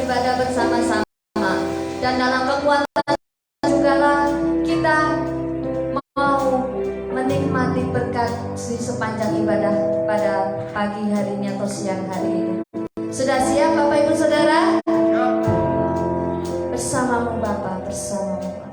beribadah bersama-sama. Dan dalam kekuatan jugalah kita mau menikmati berkat di sepanjang ibadah pada pagi hari ini atau siang hari ini. Sudah siap Bapak Ibu Saudara? Bersamamu Bapak, bersamamu Bapak.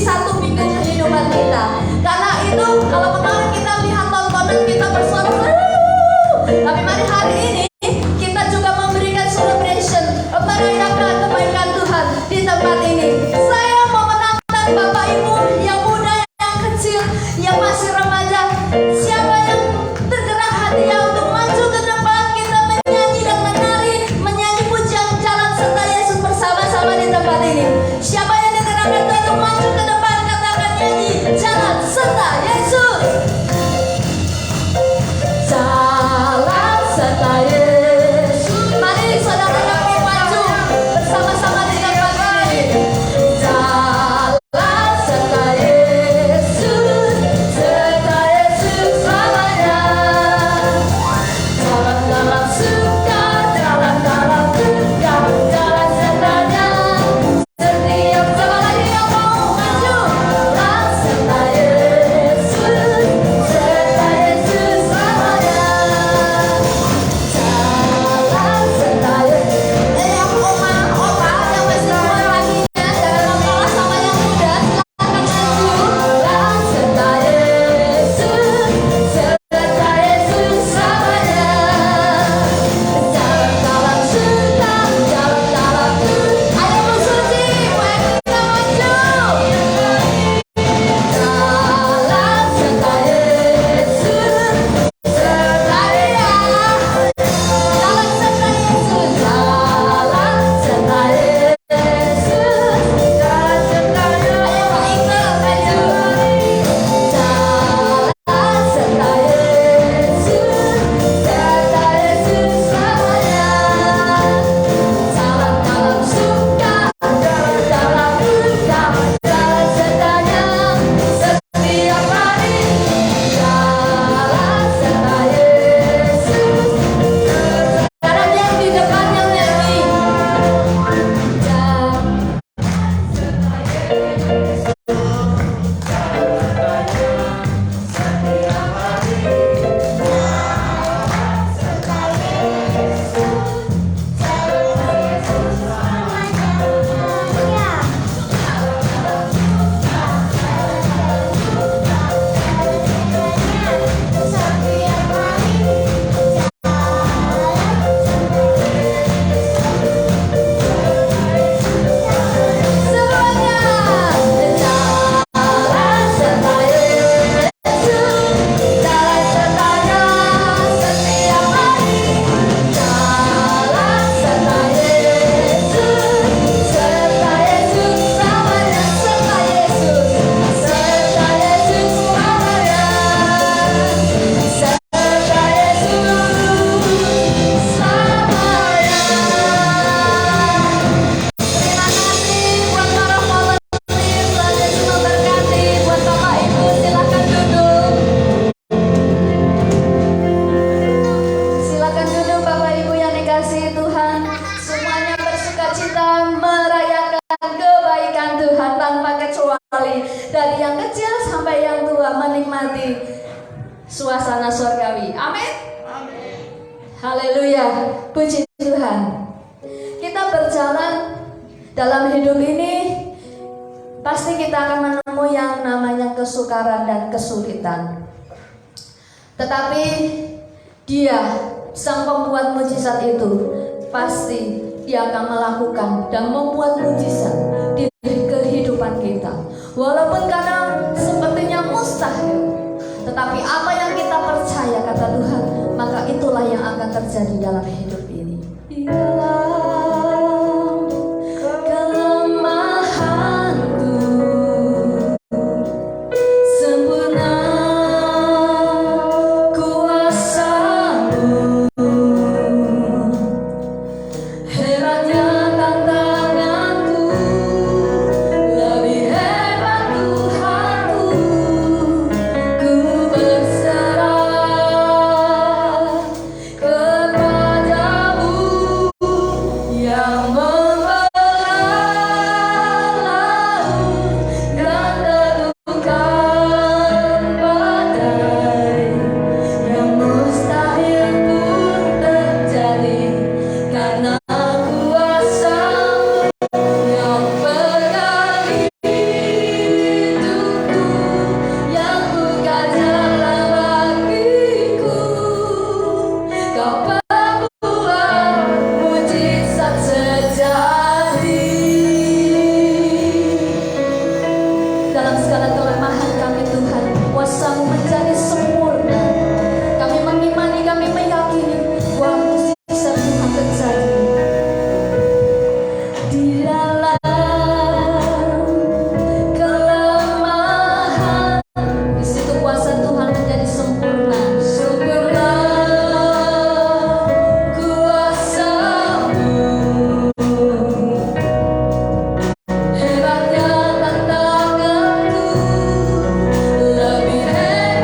satu minggu kehidupan kita. Karena itu kalau kemarin kita lihat tontonan kita bersorak, tapi mari hari ini kita juga memberikan celebration, merayakan kebaikan Tuhan di tempat ini. Saya mau menantang Bapak Ibu yang muda, yang kecil, yang masih remaja, siapa yang tergerak hatinya untuk maju ke depan, kita menyanyi dan menyanyi pujian Jalan Serta Yesus bersama-sama di tempat ini. Siapa yang digerakkan untuk maju ke depan, katakan nyanyi Jalan Serta Yesus. Jalan Serta Yesus. Mari saudara kami maju bersama-sama di tempat ini. Jalan serta Yesus selamanya. Jalan dalam suka, jalan dalam duka, jalan sertanya. Setiap siapa lagi yang mau maju, jalan serta Yesus selamanya. Jalan serta Yesus. Yang oma, opa, yang masih tua laginya, jangan kalah sama yang muda. Silakan maju. Jalan serta Yesus selamanya. Jalan dalam suka, jalan dalam duka. Ayo Bu Suci, mari kita maju. Jalan serta Yesus selamanya. Jalan serta Yesus, jalan serta Yesus, jalan serta Yesus. Ayo Pak Iqbal maju. Jalan serta Yesus selamanya. Jalan dalam suka, jalan dalam duka, jalan sertanya setiap hari. Jalan serta Yesus. Sekarang yang di depannya nyanyi. Semuanya jalan serta Yesus, jalan sertanya setiap hari. Jalan serta Yesus selamanya. Serta Yesus selamanya. Serta Yesus selamanya. Terima kasih buat para volunteer, Tuhan Yesus memberkati. Buat Bapak Ibu silakan duduk. Silakan duduk Bapak Ibu yang dikasihi Tuhan. Semuanya bersukacita merayakan kebaikan Tuhan tanpa kecuali. Dari yang kecil sampai yang tua menikmati suasana surgawi. Amin. Haleluya. Puji Tuhan. Kita berjalan dalam hidup ini, pasti kita akan menemui yang namanya kesukaran dan kesulitan. Tetapi Dia, Sang Pembuat mujizat itu, pasti Dia akan melakukan dan membuat mujizat di kehidupan kita. Walaupun kadang sepertinya mustahil, tetapi apa yang kita percaya kata Tuhan, maka itulah yang akan terjadi dalam hidup ini. Dalam kelemahanku sempurna kuasa-Mu. Hebatnya tantanganku, lebih hebat Tuhanku. Ku berserah kepada kuasamu menjadi sempurna. Kami mengimani, kami meyakini bahwa mujizat Tuhan terjadi di dalam kelemahan. Di situ kuasa Tuhan menjadi sempurna. Sempurna kuasa-Mu, hebatnya tantanganku, lebih hebat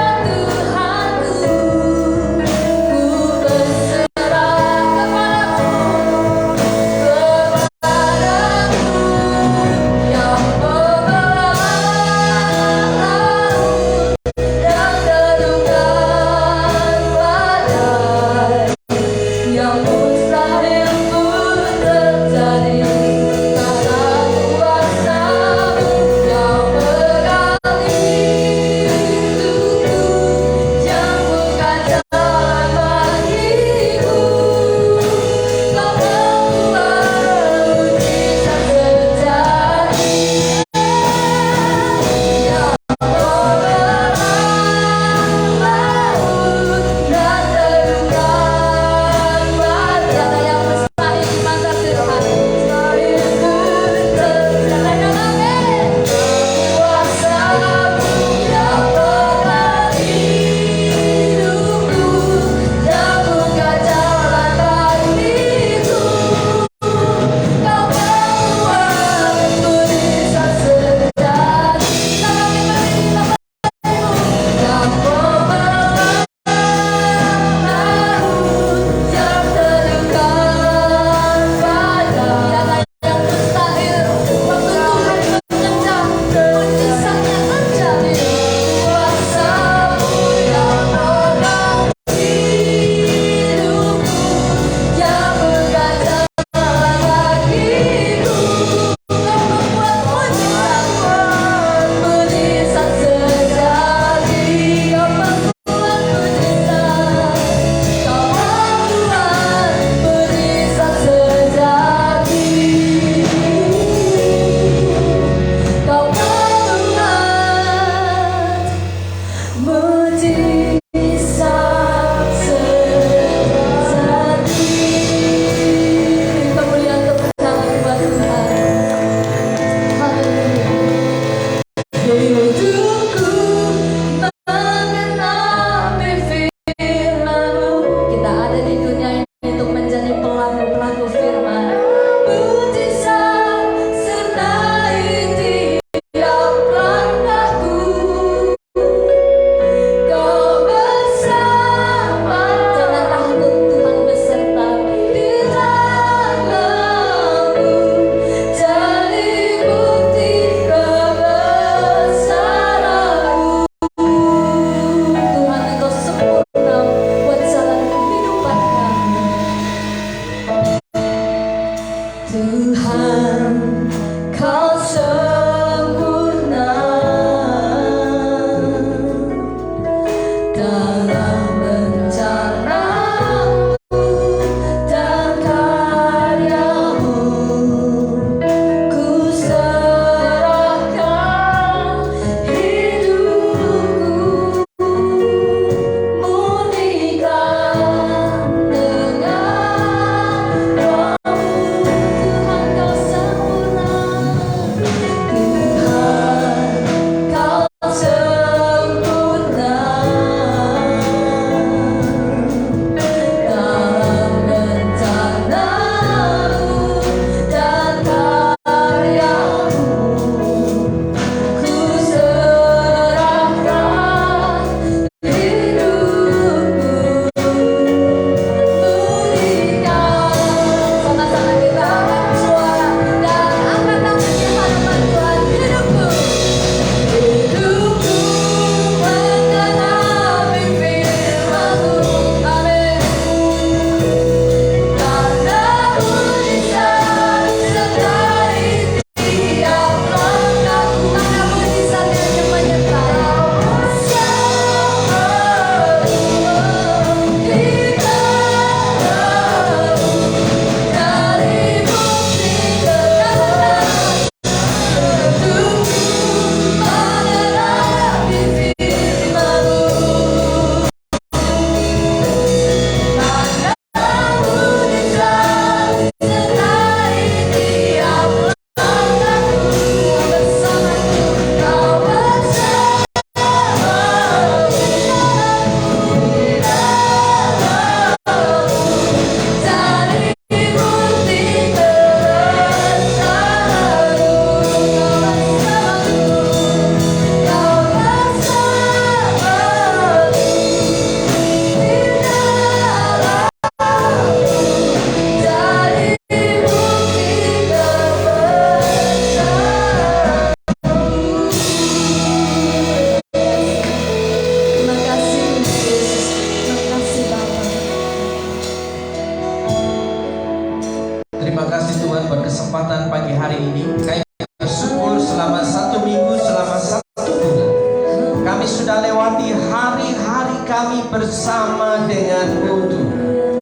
kami bersama denganmu Tuhan.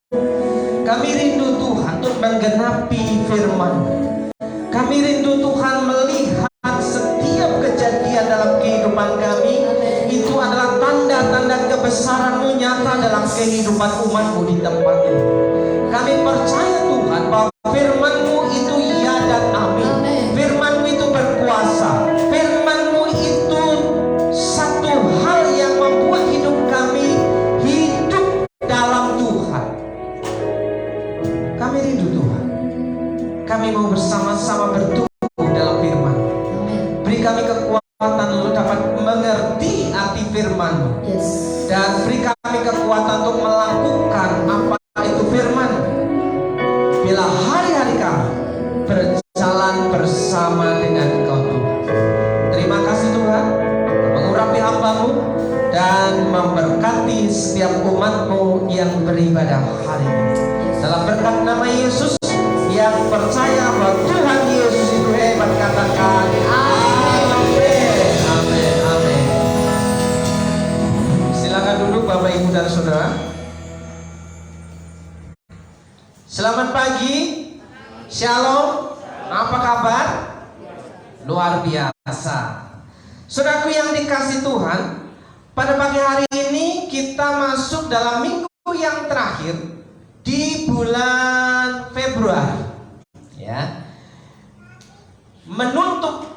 Kami rindu Tuhan untuk menggenapi firman. Kami rindu Tuhan melihat setiap kejadian dalam kehidupan kami. Itu adalah tanda-tanda kebesaran-Mu nyata dalam kehidupan umat-Mu di tempat ini. Kami percaya Tuhan bahwa firman-Mu itu ya dan amin. Firman-Mu itu berkuasa. Firman-Mu itu satu hal yang membuat hidup kami hidup dalam Tuhan. Kami rindu Tuhan. Kami mau bersama-sama bertumbuh dalam firman. Beri kami kekuatan untuk dapat mengerti arti firman-Mu. Dan beri kami kekuatan untuk melakukan apa itu firman. Bila hari-hari kami berjalan bersama dengan Engkau Tuhan. Terima kasih Tuhan, mengurapi hamba-Mu dan memberkati setiap umat-Mu yang beribadah hari ini. Dalam berkat nama Yesus, yang percaya bahwa Tuhan Yesus itu hebat, katakan amin. Amin. Amin. Silakan duduk Bapak Ibu dan Saudara. Selamat pagi. Shalom. Apa kabar? Luar biasa. Saudaraku yang dikasih Tuhan, pada pagi hari ini kita masuk dalam minggu yang terakhir di bulan Februari, ya. Menutup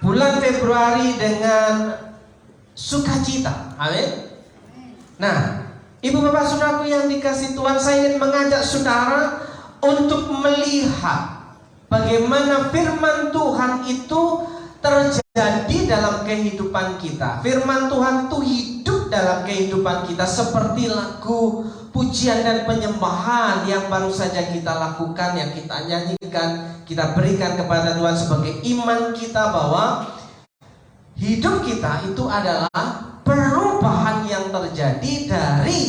bulan Februari dengan sukacita. Amin. Nah, Ibu Bapak Saudaraku yang dikasih Tuhan, saya ingin mengajak saudara untuk melihat bagaimana firman Tuhan itu terjadi dalam kehidupan kita. Firman Tuhan itu hidup dalam kehidupan kita seperti lagu pujian dan penyembahan yang baru saja kita lakukan, yang kita nyanyikan, kita berikan kepada Tuhan sebagai iman kita bahwa hidup kita itu adalah perubahan yang terjadi dari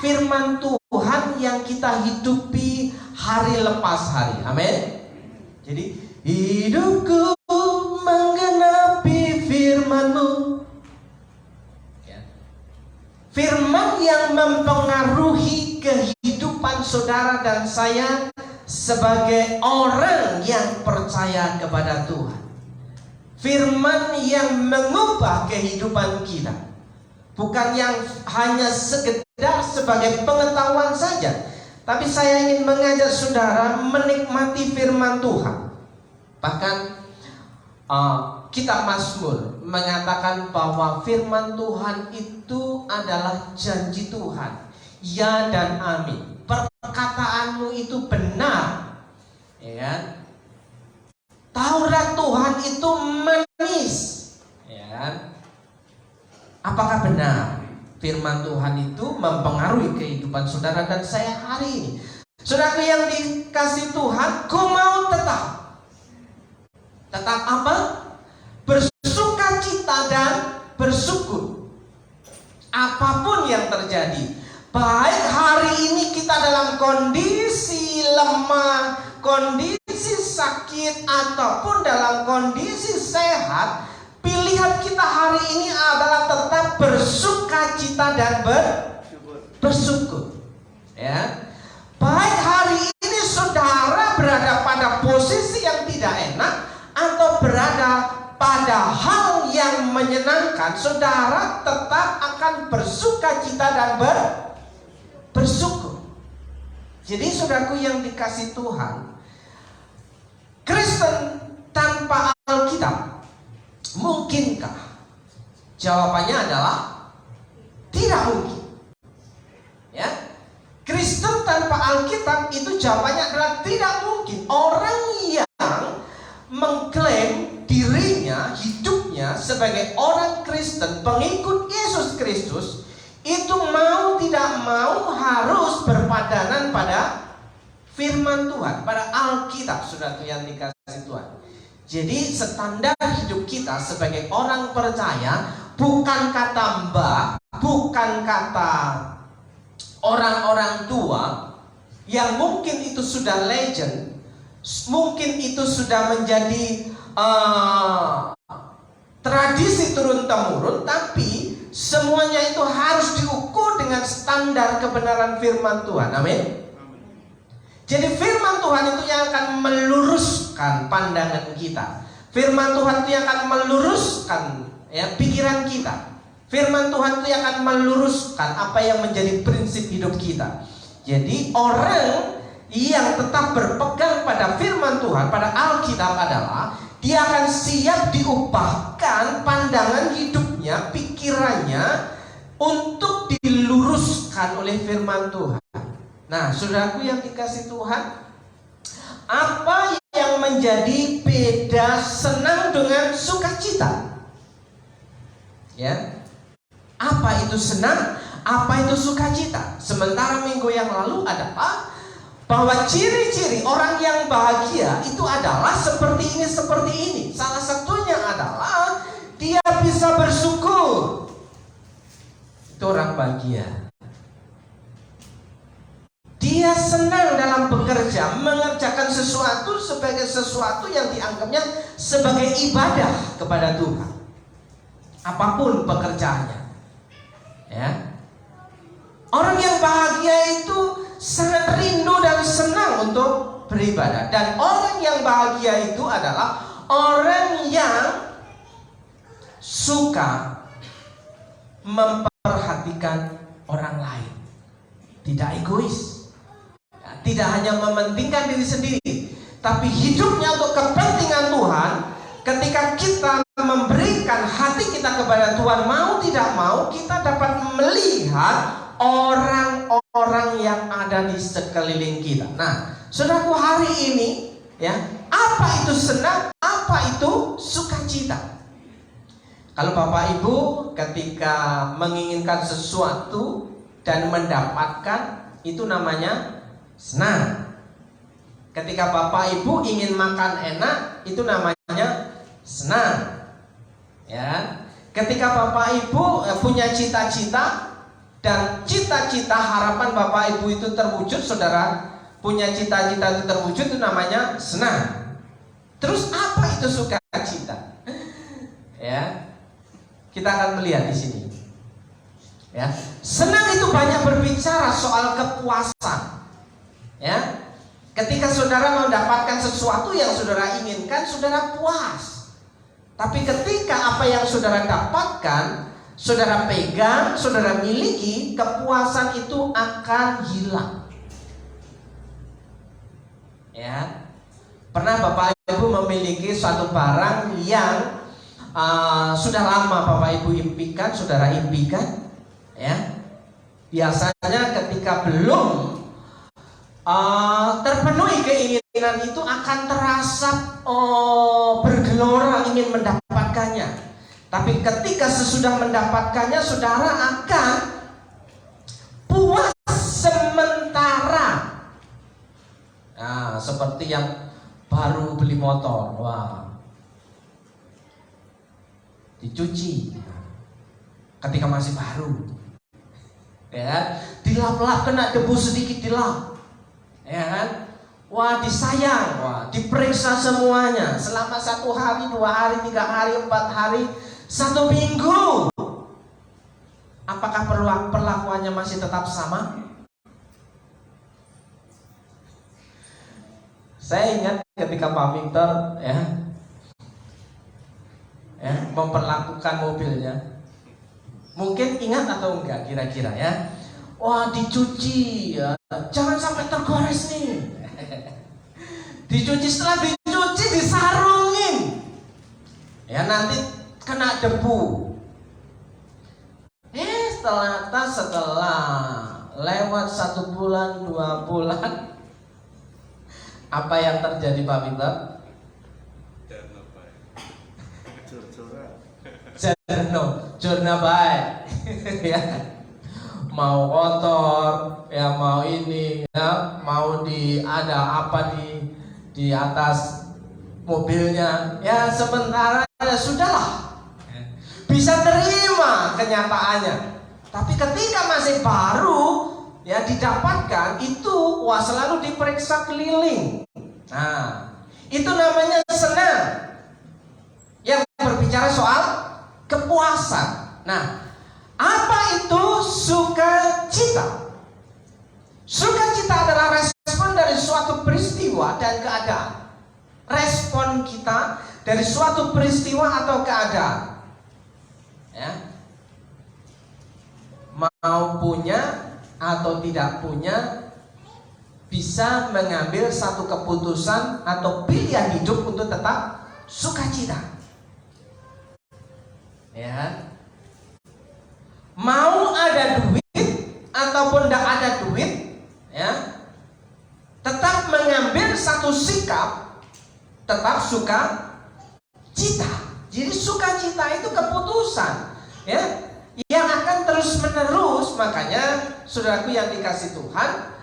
firman Tuhan yang kita hidupi hari lepas hari. Amin. Jadi hidupku menggenapi firman-Mu. Firman yang mempengaruhi kehidupan saudara dan saya sebagai orang yang percaya kepada Tuhan. Firman yang mengubah kehidupan kita. Bukan yang hanya sekedar sebagai pengetahuan saja, tapi saya ingin mengajak saudara menikmati firman Tuhan. Bahkan kitab Mazmur mengatakan bahwa firman Tuhan itu adalah janji Tuhan, ya dan amin. Perkataanmu itu benar, ya. Taurat Tuhan itu manis, ya. Apakah benar firman Tuhan itu mempengaruhi kehidupan saudara dan saya hari ini? Saudara yang dikasih Tuhan, ku mau tetap apa? Bersukacita dan bersyukur apapun yang terjadi. Baik hari ini kita dalam kondisi lemah, kondisi sakit, ataupun dalam kondisi sehat, pilihan kita hari ini adalah tetap bersukacita dan bersyukur. Ya. Baik hari ini saudara berada pada posisi yang tidak enak atau berada pada hal yang menyenangkan, saudara tetap akan bersukacita dan bersyukur. Jadi saudaraku yang dikasih Tuhan, Kristen tanpa Alkitab mungkinkah? Jawabannya adalah tidak mungkin. Ya, Kristen tanpa Alkitab itu jawabannya adalah tidak mungkin. Orang yang mengklaim dirinya, hidupnya sebagai orang Kristen, pengikut Yesus Kristus, itu mau tidak mau harus berpadanan pada firman Tuhan, pada Alkitab, saudara yang dikasih Tuhan. Jadi standar hidup kita sebagai orang percaya bukan kata mbak, bukan kata orang-orang tua yang mungkin itu sudah legend, mungkin itu sudah menjadi tradisi turun-temurun, tapi semuanya itu harus diukur dengan standar kebenaran firman Tuhan. Amin. Jadi firman Tuhan itu yang akan meluruskan pandangan kita. Firman Tuhan itu yang akan meluruskan pikiran kita. Firman Tuhan itu yang akan meluruskan apa yang menjadi prinsip hidup kita. Jadi orang yang tetap berpegang pada firman Tuhan, pada Alkitab adalah dia akan siap diubahkan pandangan hidupnya, pikirannya untuk diluruskan oleh firman Tuhan. Nah, saudaraku yang dikasih Tuhan, apa yang menjadi beda senang dengan sukacita? Ya, apa itu senang? Apa itu sukacita? Sementara minggu yang lalu adalah bahwa ciri-ciri orang yang bahagia itu adalah seperti ini, seperti ini. Salah satunya adalah dia bisa bersyukur. Itu orang bahagia. Dia senang dalam bekerja, mengerjakan sesuatu sebagai sesuatu yang dianggapnya sebagai ibadah kepada Tuhan. Apapun pekerjaannya. Ya. Orang yang bahagia itu sangat rindu dan senang untuk beribadah. Dan orang yang bahagia itu adalah orang yang suka memperhatikan orang lain, tidak egois, tidak hanya mementingkan diri sendiri, tapi hidupnya untuk kepentingan Tuhan. Ketika kita memberikan hati kita kepada Tuhan, mau tidak mau kita dapat melihat orang-orang yang ada di sekeliling kita. Nah, saudaraku, hari ini ya, apa itu senang, apa itu sukacita? Kalau Bapak Ibu ketika menginginkan sesuatu dan mendapatkan, itu namanya senang. Ketika Bapak Ibu ingin makan enak, itu namanya senang. Ya. Ketika Bapak Ibu punya cita-cita dan cita-cita harapan Bapak Ibu itu terwujud, saudara punya cita-cita itu terwujud, itu namanya senang. Terus apa itu sukacita? Ya. Kita akan melihat di sini. Ya. Senang itu banyak berbicara soal kepuasan. Ya. Ketika saudara mendapatkan sesuatu yang saudara inginkan, saudara puas. Tapi ketika apa yang saudara dapatkan, saudara pegang, saudara miliki, kepuasan itu akan hilang. Ya. Pernah Bapak Ibu memiliki suatu barang yang sudah lama Bapak Ibu impikan, saudara impikan, ya. Biasanya ketika belum terpenuhi keinginan itu akan terasa bergelora ingin mendapatkannya. Tapi ketika sesudah mendapatkannya, saudara akan puas sementara. Nah, seperti yang baru beli motor, wah, dicuci ketika masih baru, ya, dilap-lap, kena debu sedikit dilap, ya kan, wah, disayang, wah, diperiksa semuanya selama 1 hari, 2 hari, 3 hari, 4 hari, 1 minggu. Apakah perlakuannya masih tetap sama? Saya ingat ketika Pak Victor memperlakukan mobilnya. Mungkin ingat atau enggak kira-kira ya? Wah, dicuci ya, jangan sampai tergores nih. Dicuci, setelah dicuci disarungin. Ya, nanti kena debu. Setelah lewat 1 bulan, 2 bulan, apa yang terjadi Pak Victor? Jurna baik. Ya. Mau kotor, ya mau ini, ya mau ada apa di atas mobilnya, ya sementara ya sudahlah, bisa terima kenyataannya. Tapi ketika masih baru ya didapatkan, itu wah selalu diperiksa keliling. Nah, itu namanya senang. Yang berbicara soal kepuasan. Nah, Apa itu sukacita? Sukacita adalah respon dari suatu peristiwa dan keadaan. Respon kita dari suatu peristiwa atau keadaan. Ya. Mau punya atau tidak punya, bisa mengambil satu keputusan atau pilihan hidup untuk tetap sukacita. Ya. Mau ada duit ataupun tidak ada duit, ya, tetap mengambil satu sikap, tetap sukacita. Jadi sukacita itu keputusan, ya, yang akan terus menerus. Makanya saudaraku yang dikasih Tuhan,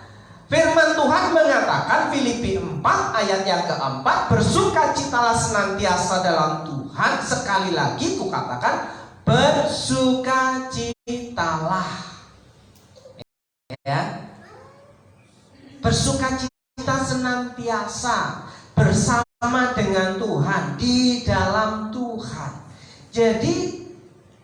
firman Tuhan mengatakan Filipi 4 ayat yang keempat, bersukacitalah senantiasa dalam Tuhan. Sekali lagi kukatakan, bersukacitalah. Ya. Bersukacita senantiasa bersama dengan Tuhan, di dalam Tuhan. Jadi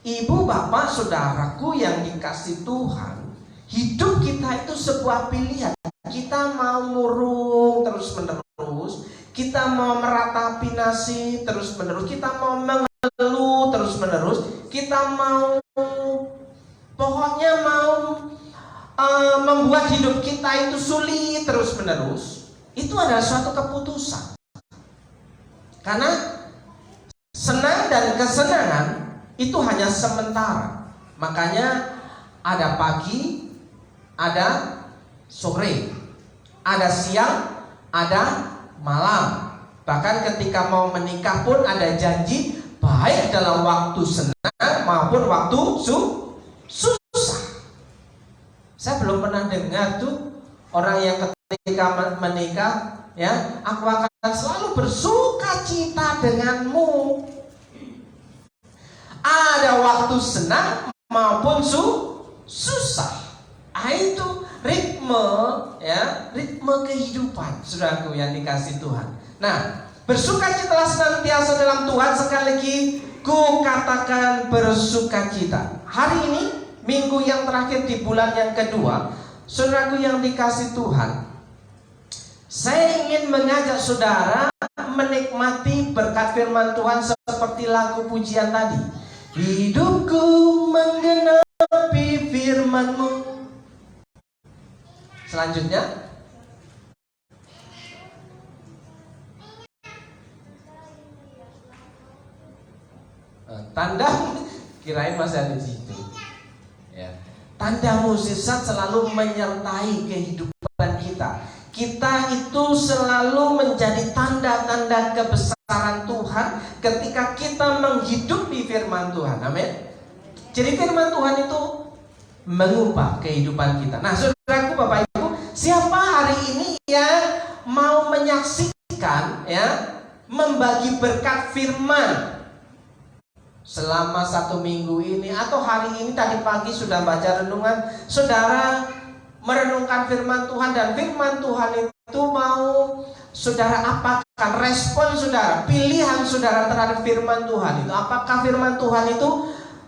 ibu, bapak, saudaraku yang dikasih Tuhan, hidup kita itu sebuah pilihan. Kita mau murung terus menerus, kita mau meratapi nasib terus menerus, kita mau mengeluh terus menerus, kita mau, pokoknya mau membuat hidup kita itu sulit terus menerus. Itu adalah suatu keputusan. Karena senang dan kesenangan itu hanya sementara. Makanya ada pagi, ada sore, ada siang, ada malam. Bahkan ketika mau menikah pun ada janji, baik dalam waktu senang maupun waktu susah. Saya belum pernah dengar tuh orang yang ketika menikah, ya, aku akan selalu bersuka cita denganmu. Ada waktu senang maupun susah. Itu ritme, ya, ritme kehidupan, saudaraku yang dikasih Tuhan. Nah, bersukacitalah senantiasa dalam Tuhan. Sekali lagi ku katakan bersukacita. Hari ini minggu yang terakhir di bulan yang kedua, saudaraku yang dikasih Tuhan, saya ingin mengajak saudara menikmati berkat firman Tuhan seperti lagu pujian tadi. Hidupku menggenapi firman-Mu. Selanjutnya, tanda, kirain masih ada di situ. Ya. Tanda mukjizat selalu menyertai kehidupan kita. Kita itu selalu menjadi tanda-tanda kebesaran Tuhan ketika kita menghidupi firman Tuhan. Amin. Jadi firman Tuhan itu mengubah kehidupan kita. Nah, saudaraku, Bapak Ibu, siapa hari ini yang mau menyaksikan, ya, membagi berkat firman selama 1 minggu ini, atau hari ini tadi pagi sudah baca renungan, saudara merenungkan firman Tuhan, dan firman Tuhan itu mau saudara apakan respon saudara, pilihan saudara terhadap firman Tuhan itu. Apakah firman Tuhan itu,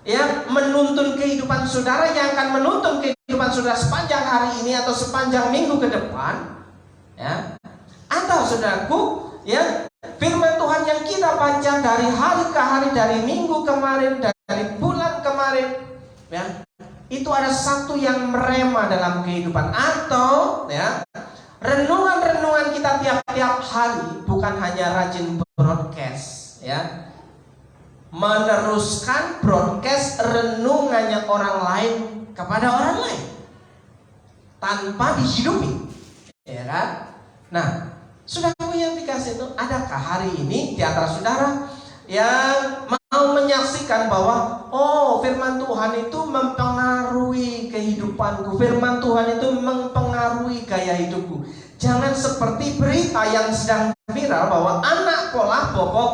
ya, menuntun kehidupan saudara, yang akan menuntun kehidupan saudara sepanjang hari ini atau sepanjang minggu ke depan, ya, atau saudaraku, ya, firman Tuhan yang kita baca dari hari ke hari, dari minggu kemarin, dari bulan kemarin, ya, itu ada satu yang merema dalam kehidupan. Atau, ya, renungan-renungan kita tiap-tiap hari bukan hanya rajin broadcast, ya, meneruskan broadcast renungannya orang lain kepada orang lain tanpa dihidupi, ya kan? Nah, saudaraku yang dikasih itu, adakah hari ini di antara saudara yang mau menyaksikan bahwa, oh, firman Tuhan itu mempengaruhi kehidupanku, firman Tuhan itu mempengaruhi gaya hidupku. Jangan seperti berita yang sedang viral bahwa anak pola bobo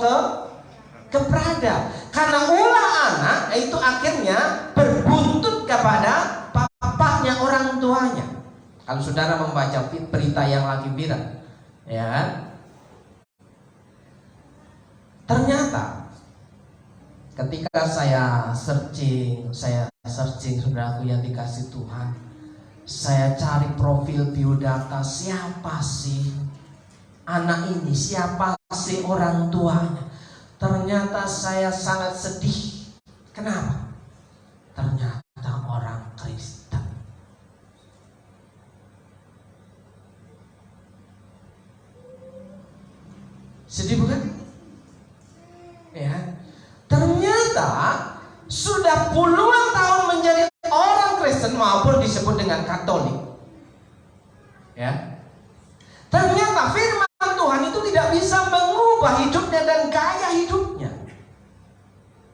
keberada, karena ulah anak itu akhirnya berbuntut kepada bapaknya, orang tuanya. Kalau saudara membaca berita yang lagi viral, ya kan? Ternyata ketika saya searching, saya searching, saudaraku yang dikasih Tuhan. Saya cari profil biodata, siapa sih anak ini, siapa sih orang tuanya. Ternyata saya sangat sedih. Kenapa? Ternyata orang Kristen. Sedih bukan? Ya. Ternyata sudah puluhan tahun menjadi orang Kristen maupun disebut dengan Katolik. Ya. Ternyata firman Tuhan itu tidak bisa mengubah hidupnya dan gaya hidupnya.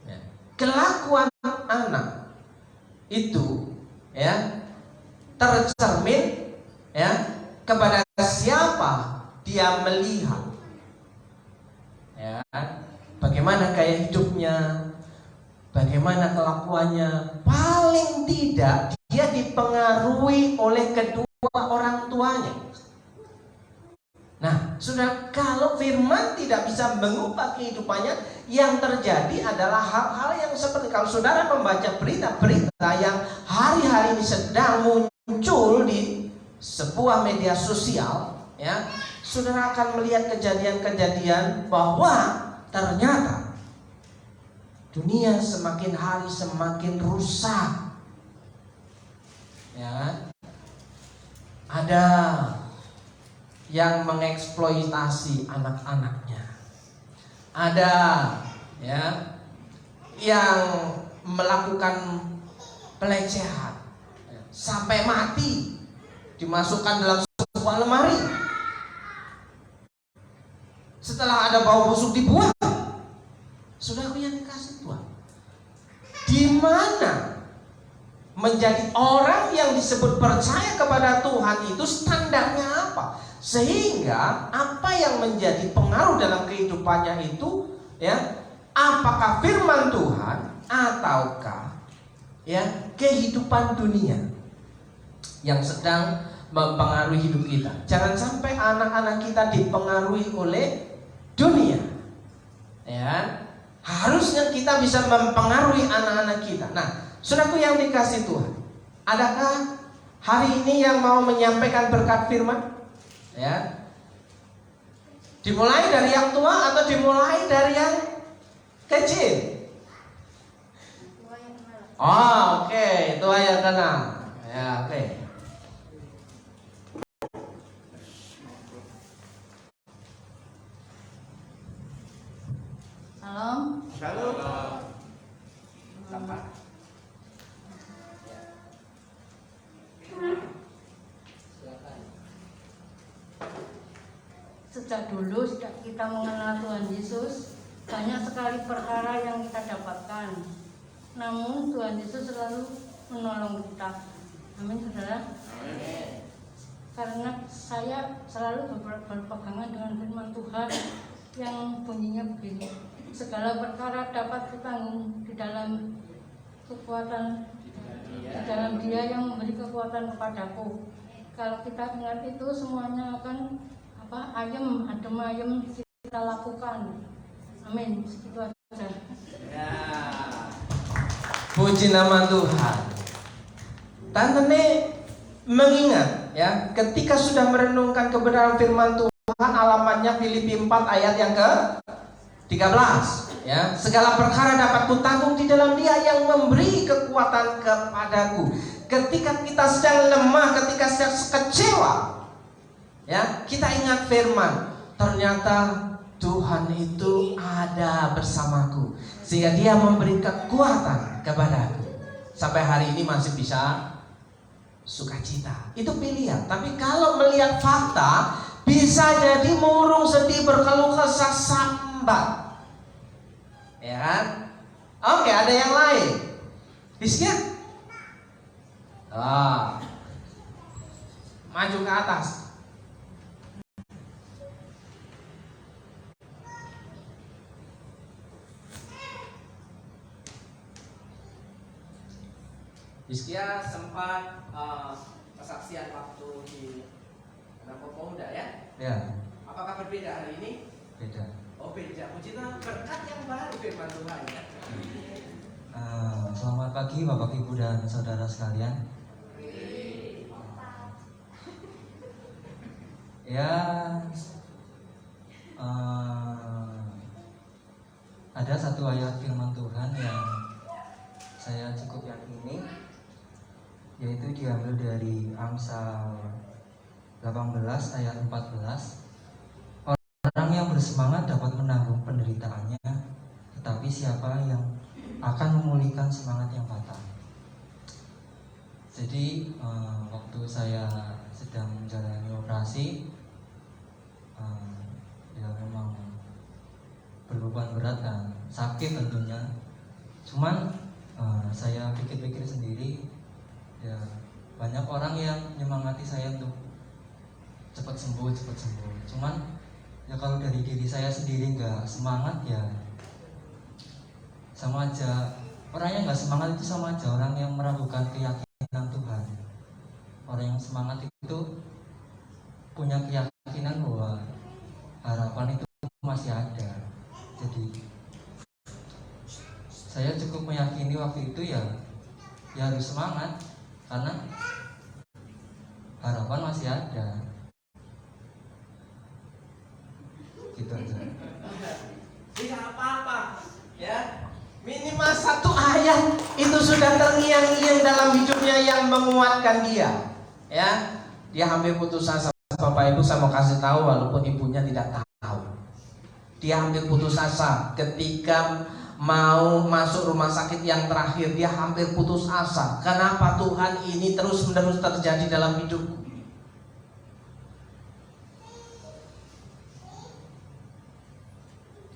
Ya. Kelakuan anak itu ya tercermin ya kepada siapa dia melihat. Ya. Bagaimana gaya hidupnya, bagaimana kelakuannya. Paling tidak dia dipengaruhi oleh kedua orang tuanya. Nah, sudah kalau firman tidak bisa mengubah kehidupannya, yang terjadi adalah hal-hal yang seperti kalau saudara membaca berita-berita yang hari-hari ini sedang muncul di sebuah media sosial, ya, saudara akan melihat kejadian-kejadian bahwa ternyata dunia semakin hari semakin rusak. Ya. Ada yang mengeksploitasi anak-anaknya. Ada ya yang melakukan pelecehan sampai mati, dimasukkan dalam sebuah lemari. Setelah ada bau busuk dibuang. Saudaraku yang dikasih Tuhan, di mana menjadi orang yang disebut percaya kepada Tuhan itu standarnya apa? Sehingga apa yang menjadi pengaruh dalam kehidupannya itu ya, apakah firman Tuhan ataukah ya kehidupan dunia yang sedang mempengaruhi hidup kita. Jangan sampai anak-anak kita dipengaruhi oleh dunia. Ya. Harusnya kita bisa mempengaruhi anak-anak kita. Nah, saudaraku yang dikasih Tuhan, adakah hari ini yang mau menyampaikan berkat firman? Ya. Dimulai dari yang tua atau dimulai dari yang kecil? Oh, oke, tua yang tenang. Ya, oke. Salam. Shalom. Sapa? Sejak dulu sejak kita mengenal Tuhan Yesus, banyak sekali perkara yang kita dapatkan. Namun Tuhan Yesus selalu menolong kita. Amin, saudara. Amin. Karena saya selalu berpegangan dengan firman Tuhan yang bunyinya begini: segala perkara dapat ditanggung di dalam kekuatan, di dalam Dia yang memberi kekuatan kepadaku. Kalau kita ingat itu, semuanya akan adem ayem kita lakukan. Amin. Segitu aja. Ya. Puji nama Tuhan. Tante Ne mengingat ya, ketika sudah merenungkan kebenaran firman Tuhan, alamatnya Filipi 4 ayat yang ke-13 ya. Segala perkara dapat kutanggung di dalam Dia yang memberi kekuatan kepadaku. Ketika kita sedang lemah, ketika sedang kecewa, ya, kita ingat firman, ternyata Tuhan itu ada bersamaku, sehingga Dia memberi kekuatan kepadaku. Sampai hari ini masih bisa sukacita. Itu pilihan. Tapi kalau melihat fakta, bisa jadi murung, sedih, berkeluh kesah, sambat. Ya kan? Oke, ada yang lain. Rizky? Maju ke atas. Rizkia sempat kesaksian waktu di Rampok Pemuda ya? Ya, Apakah berbeda hari ini? beda. Oh beda. Puji Tuhan, berkat yang baru firman Tuhan ya. Selamat Selamat pagi Bapak Ibu dan saudara sekalian. Ya, ada satu ayat firman Tuhan yang saya cukup yakini, yaitu diambil dari Amsal 18 ayat 14. Orang yang bersemangat dapat menanggung penderitaannya, tetapi siapa yang akan memulihkan semangat yang patah. Jadi waktu saya sedang menjalani operasi, ya memang berbeban berat dan sakit tentunya. Cuman saya pikir-pikir sendiri, ya banyak orang yang menyemangati saya untuk cepat sembuh. Cuman ya kalau dari diri saya sendiri nggak semangat, ya sama aja. Orang yang nggak semangat itu sama aja orang yang meragukan keyakinan Tuhan. Orang yang semangat itu punya keyakinan bahwa harapan itu masih ada. Jadi saya cukup meyakini waktu itu ya harus semangat karena harapan masih ada. Gitu aja. Tidak apa-apa, ya. Minimal satu ayat itu sudah terngiang-ngiang dalam hidupnya yang menguatkan dia. Ya, dia hampir putus asa. Bapak Ibu, saya mau kasih tahu walaupun ibunya tidak tahu. Dia hampir putus asa ketika mau masuk rumah sakit yang terakhir. Dia hampir putus asa. Kenapa Tuhan ini terus-menerus terjadi dalam hidupku?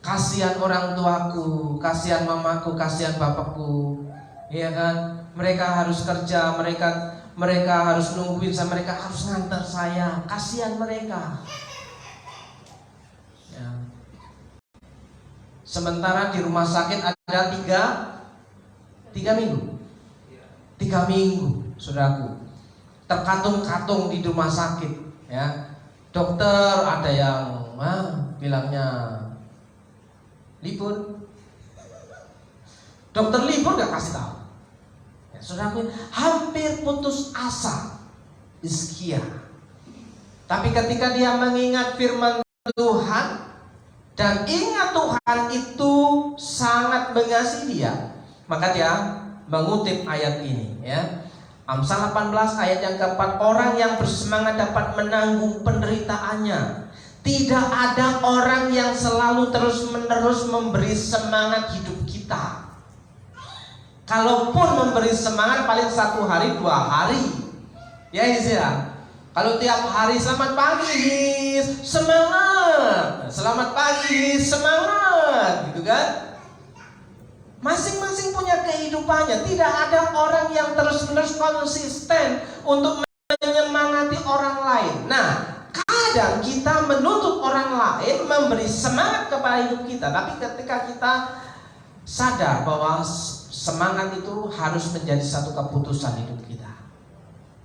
Kasihan orang tuaku, kasihan mamaku, kasihan bapakku, ya kan? Mereka harus kerja, mereka harus nungguin saya, mereka harus ngantar saya. Kasihan mereka. Ya. Sementara di rumah sakit ada tiga minggu, 3 minggu, saudaraku, terkatung-katung di rumah sakit. Ya, dokter ada yang bilangnya libur. Dokter libur gak kasih tahu. Ya, saudaraku hampir putus asa, iskia. Tapi ketika dia mengingat firman Tuhan dan ingat Tuhan itu sangat mengasihi dia, maka dia mengutip ayat ini, ya. Amsal 18 ayat yang keempat, orang yang bersemangat dapat menanggung penderitaannya. Tidak ada orang yang selalu terus-menerus memberi semangat hidup kita. Kalaupun memberi semangat paling 1 hari 2 hari. Ya Izia. Kalau tiap hari selamat pagi, semangat. Selamat pagi, semangat, gitu kan? Masing-masing punya kehidupannya. Tidak ada orang yang terus-menerus konsisten untuk menyemangati orang lain. Nah, kadang kita menuntut orang lain memberi semangat kepada hidup kita, tapi ketika kita sadar bahwa semangat itu harus menjadi satu keputusan hidup kita.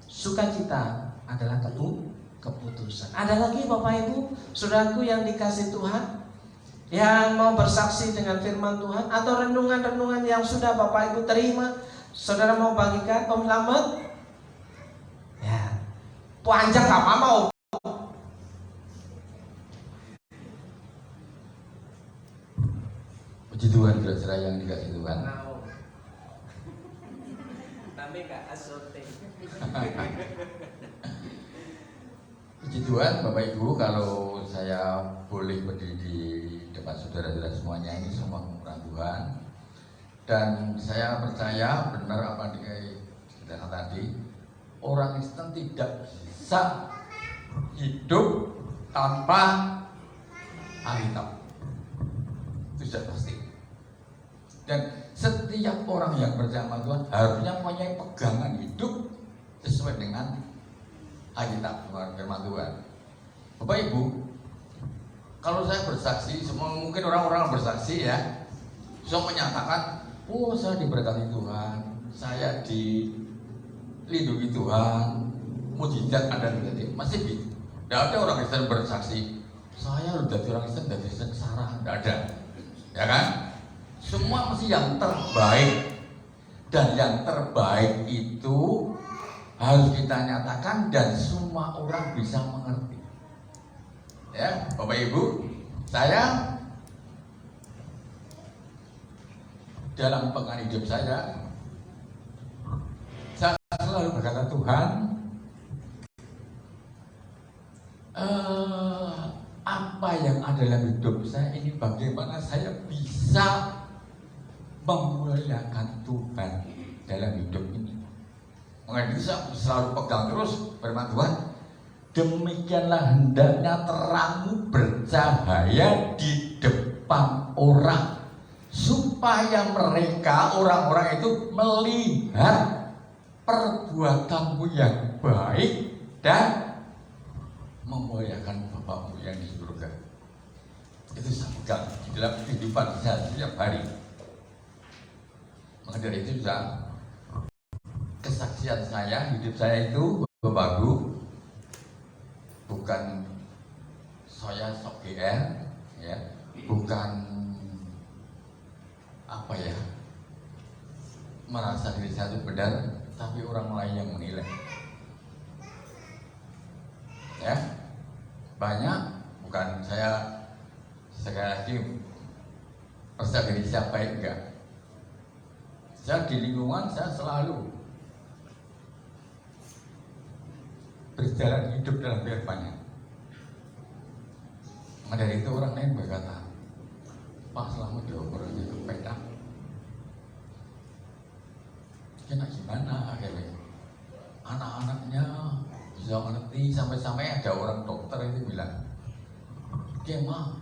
Sukacita adalah keputusan. Ada lagi Bapak Ibu, saudaraku yang dikasih Tuhan, yang mau bersaksi dengan firman Tuhan atau renungan-renungan yang sudah Bapak Ibu terima, saudara mau bagikan? Om Slamet? Ya, panjang gak apa-apa. Puji Tuhan, saudara yang dikasih Tuhan. Puji Tuhan, Bapak Ibu, kalau saya boleh berdiri di depan saudara-saudara semuanya, ini semua kemurahan Tuhan. Dan saya percaya benar apa dikatakan tadi, orang Kristen tidak bisa hidup tanpa Alkitab. Itu sudah pasti. Dan setiap orang yang percaya sama Tuhan harusnya mempunyai pegangan hidup sesuai dengan Alkitab, firman Tuhan. Bapak Ibu, kalau saya bersaksi, semua mungkin orang-orang bersaksi ya, saya menyatakan, oh saya diberkati Tuhan, saya dilindungi Tuhan, mujizat ada terjadi. Masih tidak ada orang Kristen bersaksi, saya udah orang Kristen dari sengsara, tidak ada, ya kan? Semua mesti yang terbaik. Dan yang terbaik itu harus kita nyatakan dan semua orang bisa mengerti. Ya, Bapak Ibu, saya dalam pengalaman hidup saya selalu berkata, Tuhan, apa yang ada dalam hidup saya ini, bagaimana saya bisa memuliakan Tuhan dalam hidup ini. Makanya itu saya selalu pegang terus firman Tuhan, demikianlah hendaknya terangmu bercahaya di depan orang, supaya mereka, orang-orang itu melihat perbuatanmu yang baik dan memuliakan Bapakmu yang di surga. Itu saya pegang di dalam kehidupan saya setiap hari. Maka dari itu juga kesaksian saya, hidup saya itu Bapak Ibu, bukan saya sok GR, ya, bukan apa ya, merasa diri saya itu benar, tapi orang lain yang menilai. Ya, banyak, bukan saya sekali lagi percaya diri siapa enggak. Saya di lingkungan saya selalu berjalan hidup dalam firman-Nya. Maka dari itu orang lain berkata, Pak Slamet ya orang itu pedak. Kena gimana akhirnya? Anak-anaknya bisa mengerti, sampai-sampai ada orang dokter itu bilang, Kema,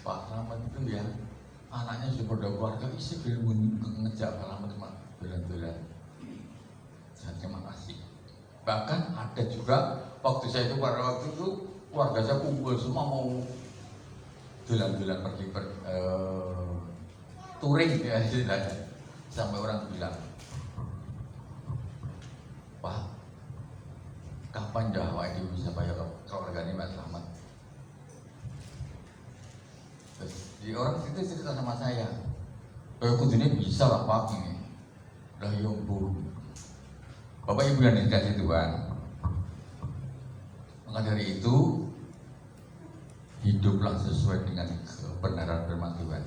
Pak Slamet itu ya, anaknya sudah keluarga, isi belum ngejak Slamet cuma bulan-bulan. Saya terima kasih. Bahkan ada juga waktu saya itu, pada waktu itu keluarga saya kumpul semua mau bulan-bulan pergi touring ya istilahnya. Sampai orang bilang, Pak, kapan dah Wadi bisa bayar keluarga ini Mas Slamet? Terus di orang itu cerita sama saya, kudunya bisa lah Pak ini. Lah yang Bu, Bapak Ibu yang dikasih Tuhan. Maka dari itu hiduplah sesuai dengan kebenaran firman Tuhan.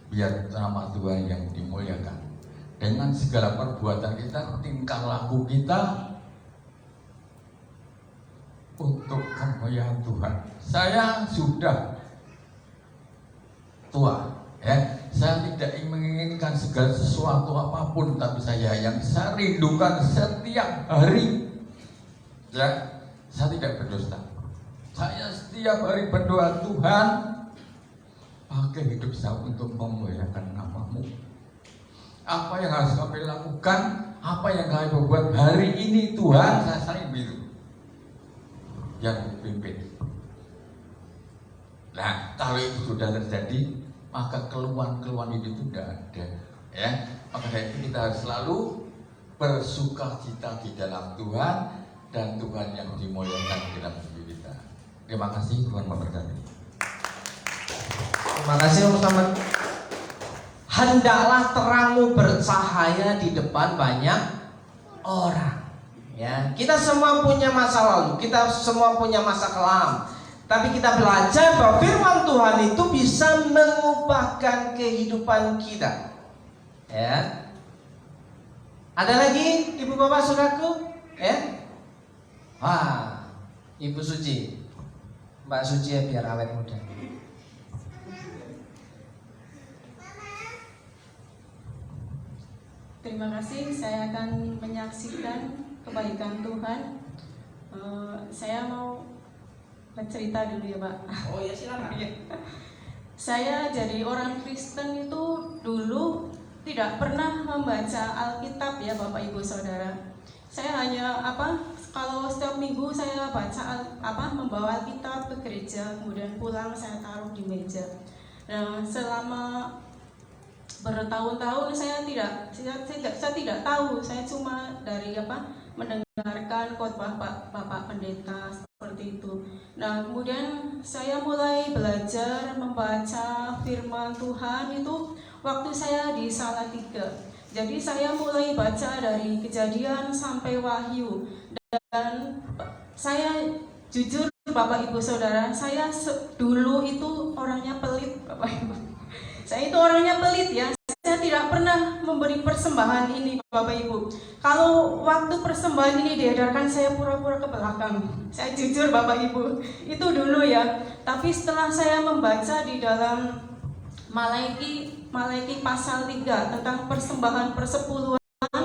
Biar nama Tuhan yang dimuliakan. Dengan segala perbuatan kita, tingkah laku kita untuk kemuliaan Tuhan. Saya sudah tua, ya. Saya tidak menginginkan segala sesuatu apapun, tapi yang saya rindukan setiap hari, ya, saya tidak berdusta. Saya setiap hari berdoa, Tuhan, pakai hidup saya untuk memuliakan nama-Mu. Apa yang harus kami lakukan, apa yang kami buat hari ini, Tuhan, saya saling biru yang pimpin. Nah, kalau itu sudah terjadi, maka keluhan-keluhan itu tidak ada, ya. Maka dari itu kita harus selalu bersukacita di dalam Tuhan, dan Tuhan yang dimuliakan di dalam hidup kita. Terima kasih, Tuhan memberkati. Terima kasih Om Slamet. Hendaklah terangmu bercahaya di depan banyak orang. Ya, kita semua punya masa lalu, kita semua punya masa kelam. Tapi kita belajar bahwa firman Tuhan itu bisa mengubahkan kehidupan kita. Ya. Ada lagi Ibu Bapak Saudaraku? Ya. Wah, Ibu Suci, Mbak Suci ya, biar awet muda. Terima kasih, saya akan menyaksikan kebaikan Tuhan. Saya mau bercerita dulu ya Pak. Oh ya, silakan. Saya jadi orang Kristen itu dulu tidak pernah membaca Alkitab ya Bapak Ibu Saudara. Saya hanya kalau setiap minggu saya baca membawa Alkitab ke gereja, kemudian pulang saya taruh di meja. Nah, selama bertahun-tahun saya tidak tahu, saya cuma dari mendengarkan khotbah Bapak Pendeta seperti itu. Nah, kemudian saya mulai belajar membaca firman Tuhan itu waktu saya di Salatiga. Jadi saya mulai baca dari Kejadian sampai Wahyu, dan saya jujur Bapak Ibu Saudara, saya dulu itu orangnya pelit, Bapak Ibu. Saya itu orangnya pelit ya. Saya tidak pernah memberi persembahan ini, Bapak Ibu. Kalau waktu persembahan ini diedarkan, saya pura-pura ke belakang. Saya jujur Bapak Ibu, itu dulu ya. Tapi setelah saya membaca di dalam Malaiki pasal 3 tentang persembahan persepuluhan,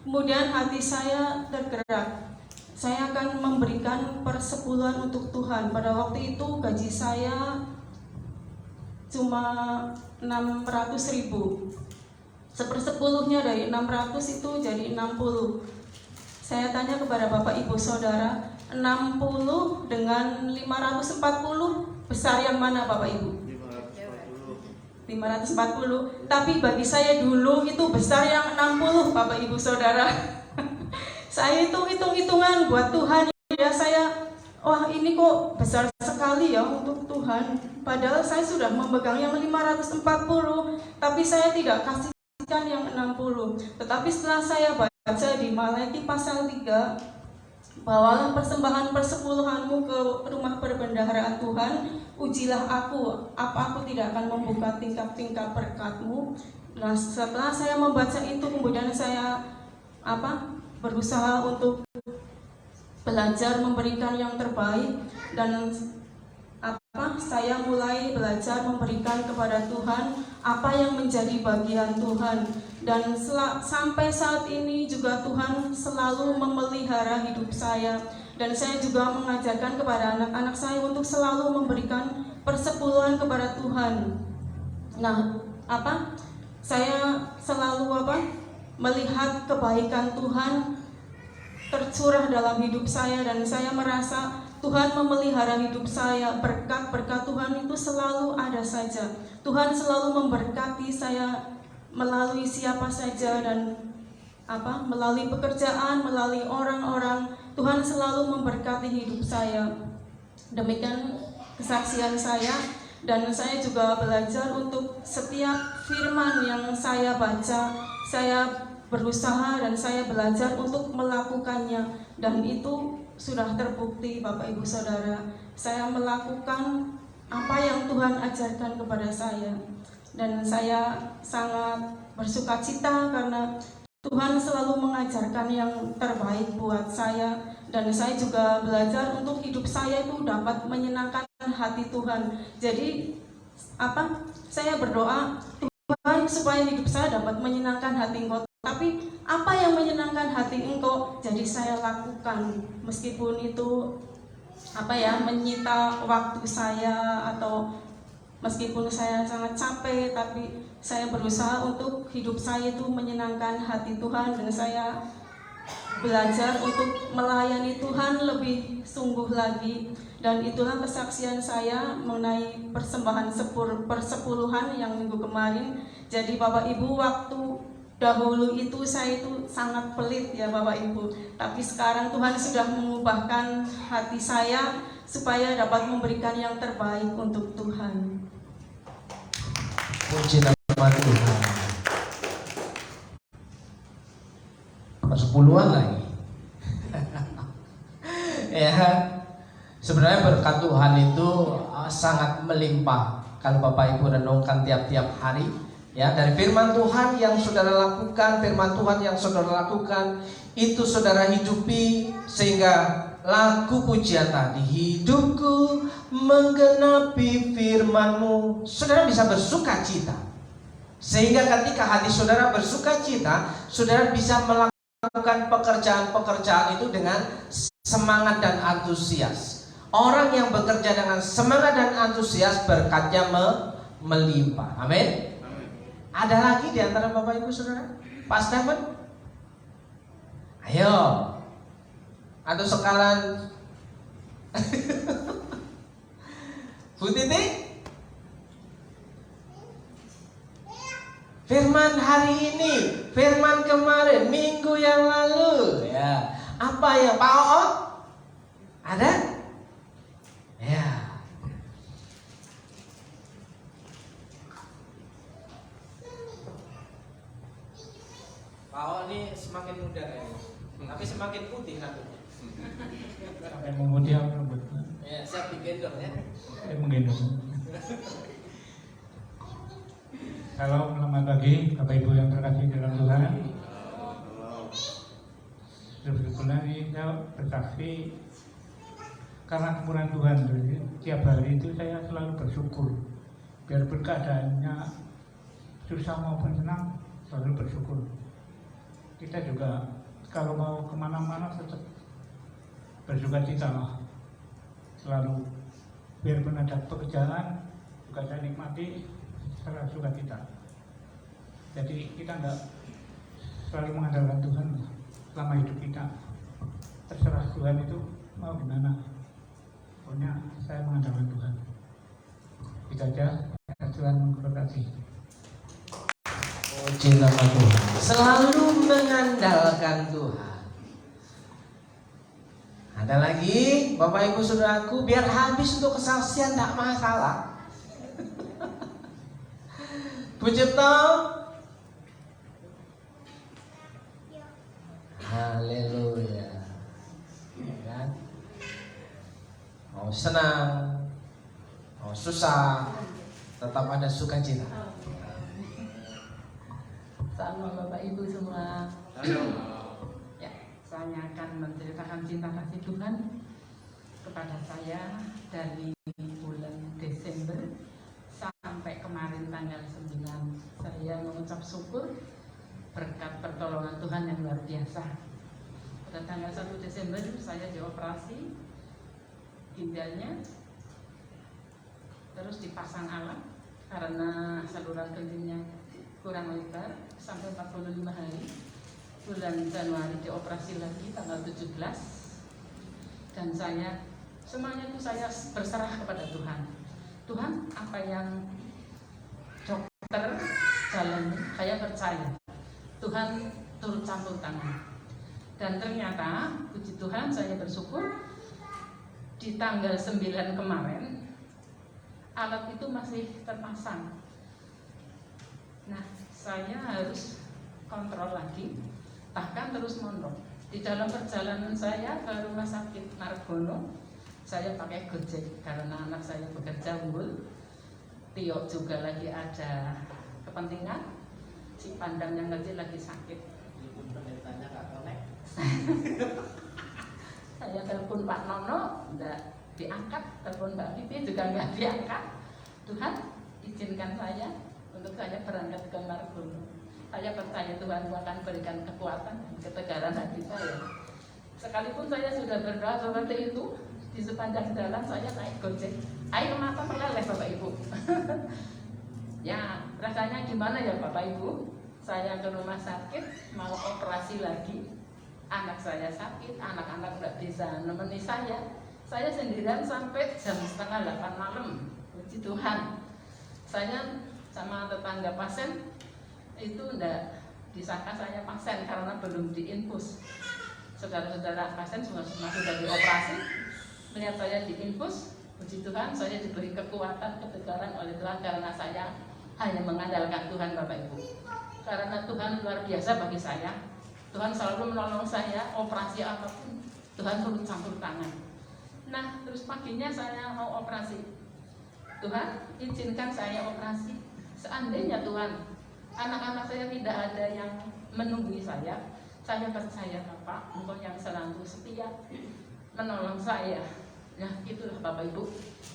kemudian hati saya tergerak. Saya akan memberikan persepuluhan untuk Tuhan. Pada waktu itu gaji saya cuma 600.000. Sepersepuluhnya dari 600 itu jadi 60. Saya tanya kepada Bapak Ibu Saudara, 60 dengan 540 besar yang mana Bapak Ibu? 540. Tapi bagi saya dulu itu besar yang 60 Bapak Ibu Saudara. Saya itu hitung-hitungan buat Tuhan ya, saya wah ini kok besar sekali ya untuk Tuhan. Padahal saya sudah memegang yang 540, tapi saya tidak kasihkan yang 60. Tetapi setelah saya baca di Malaiki pasal 3, bawalah persembahan persepuluhanmu ke rumah perbendaharaan Tuhan, ujilah aku, apa aku tidak akan membuka tingkap-tingkap berkat-Mu. Nah, setelah saya membaca itu, kemudian saya berusaha untuk belajar memberikan yang terbaik, dan saya mulai belajar memberikan kepada Tuhan apa yang menjadi bagian Tuhan. Dan sampai saat ini juga Tuhan selalu memelihara hidup saya. Dan saya juga mengajarkan kepada anak-anak saya untuk selalu memberikan persepuluhan kepada Tuhan. Nah, saya selalu melihat kebaikan Tuhan tercurah dalam hidup saya, dan saya merasa Tuhan memelihara hidup saya. Berkat-berkat Tuhan itu selalu ada saja. Tuhan selalu memberkati saya melalui siapa saja, dan melalui pekerjaan, melalui orang-orang. Tuhan selalu memberkati hidup saya. Demikian kesaksian saya, dan saya juga belajar untuk setiap firman yang saya baca, saya berusaha dan saya belajar untuk melakukannya, dan itu sudah terbukti Bapak Ibu Saudara. Saya melakukan apa yang Tuhan ajarkan kepada saya, dan saya sangat bersukacita karena Tuhan selalu mengajarkan yang terbaik buat saya. Dan saya juga belajar untuk hidup saya itu dapat menyenangkan hati Tuhan. Jadi saya berdoa, Tuhan, supaya hidup saya dapat menyenangkan hati Engkau. Tapi apa yang menyenangkan hati Engkau, jadi saya lakukan, meskipun itu menyita waktu saya, atau meskipun saya sangat capek, tapi saya berusaha untuk hidup saya itu menyenangkan hati Tuhan. Dan saya belajar untuk melayani Tuhan lebih sungguh lagi. Dan itulah kesaksian saya mengenai persembahan persepuluhan yang minggu kemarin. Jadi Bapak Ibu, waktu dahulu itu saya itu sangat pelit ya Bapak Ibu. Tapi sekarang Tuhan sudah mengubahkan hati saya supaya dapat memberikan yang terbaik untuk Tuhan. Puji nama Tuhan. Persepuluhan lagi. Ya, sebenarnya berkat Tuhan itu sangat melimpah kalau Bapak Ibu renungkan tiap-tiap hari. Ya, dari firman Tuhan yang saudara lakukan, firman Tuhan yang saudara lakukan, itu saudara hidupi, sehingga lagu pujian tadi, hidupku menggenapi firman-Mu, saudara bisa bersuka cita. Sehingga ketika hati saudara bersuka cita, saudara bisa melakukan pekerjaan-pekerjaan itu dengan semangat dan antusias. Orang yang bekerja dengan semangat dan antusias, berkatnya melimpah. Amin. Ada lagi di antara Bapak Ibu Saudara? Pak Stephen? Ayo. Atau sekalan Bu Titi? Firman hari ini, firman kemarin, minggu yang lalu, ya. Apa ya, Pak Oot? Ada? Ya. Pak ini semakin muda kayaknya, tapi semakin putih rambutnya. Sampai memutih rambut. Ya, siap digendong ya. Saya menggendong. Salam selamat pagi Bapak Ibu yang terkasih dalam Tuhan. Sebetulnya ini saya bersaksi karena kemurahan Tuhan. Jadi, tiap hari itu saya selalu bersyukur. Biarpun keadaannya susah maupun senang, selalu bersyukur. Kita juga kalau mau kemana-mana tetap bersuka cita lah. Selalu biarpun ada pekerjaan juga saya nikmati secara suka cita. Jadi kita enggak selalu mengandalkan Tuhan selama hidup kita. Terserah Tuhan itu mau gimana. Pokoknya saya mengandalkan Tuhan. Itu aja. Tuhan memberkati. Puji nama Tuhan. Selalu mengandalkan Tuhan. Ada lagi, Bapak Ibu Saudaraku, biar habis untuk kesaksian tak masalah. Puji Tuhan. Haleluya. Ya kan? Mau senang, mau susah, tetap ada sukacita. Salam Bapak Ibu semua. Ya, saya akan menceritakan cinta kasih Tuhan kepada saya dari bulan Desember sampai kemarin tanggal 9. Saya mengucap syukur berkat pertolongan Tuhan yang luar biasa. Pada tanggal 1 Desember saya dioperasi ginjalnya, terus dipasang alat karena saluran kencingnya kurang lebar sampai 45 hari. Bulan Januari dioperasi lagi tanggal 17, dan semuanya itu saya berserah kepada Tuhan. Tuhan, apa yang dokter jalani, saya percaya Tuhan turut campur tangan. Dan ternyata puji Tuhan, saya bersyukur di tanggal 9 kemarin alat itu masih terpasang. Nah, saya harus kontrol lagi, bahkan terus mondok. Di dalam perjalanan saya ke rumah sakit Margono, saya pakai Gojek karena anak saya bekerja unggul. Tio juga lagi ada kepentingan, si Pandang yang kecil lagi sakit. Saya telepon Pak Nono, enggak diangkat. Telepon Mbak Pipi juga enggak diangkat. Tuhan, izinkan saya untuk saya berangkat ke Margono. Saya percaya Tuhan akan berikan kekuatan dan ketegaran hati saya. Sekalipun saya sudah berdoa seperti itu, di sepanjang jalan saya naik Gojek, air mata meleleh Bapak Ibu. Ya, rasanya gimana ya Bapak Ibu? Saya ke rumah sakit, mau operasi lagi. Anak saya sakit, anak-anak nggak bisa nemeni saya. Saya sendirian sampai jam 7:30 malam. Puji Tuhan. Saya sama tetangga pasien itu enggak disangka saya pasien karena belum diinfus. Saudara-saudara pasien sudah dioperasi, melihat saya diinfus, puji Tuhan saya diberi kekuatan, ketegaran oleh Tuhan karena saya hanya mengandalkan Tuhan Bapak Ibu. Karena Tuhan luar biasa bagi saya. Tuhan selalu menolong saya, operasi apapun Tuhan turut campur tangan. Nah, terus paginya saya mau operasi. Tuhan, izinkan saya operasi. Seandainya Tuhan, anak-anak saya tidak ada yang menunggui saya percaya Bapak, Engkau yang selalu setia menolong saya. Nah, itulah Bapak Ibu.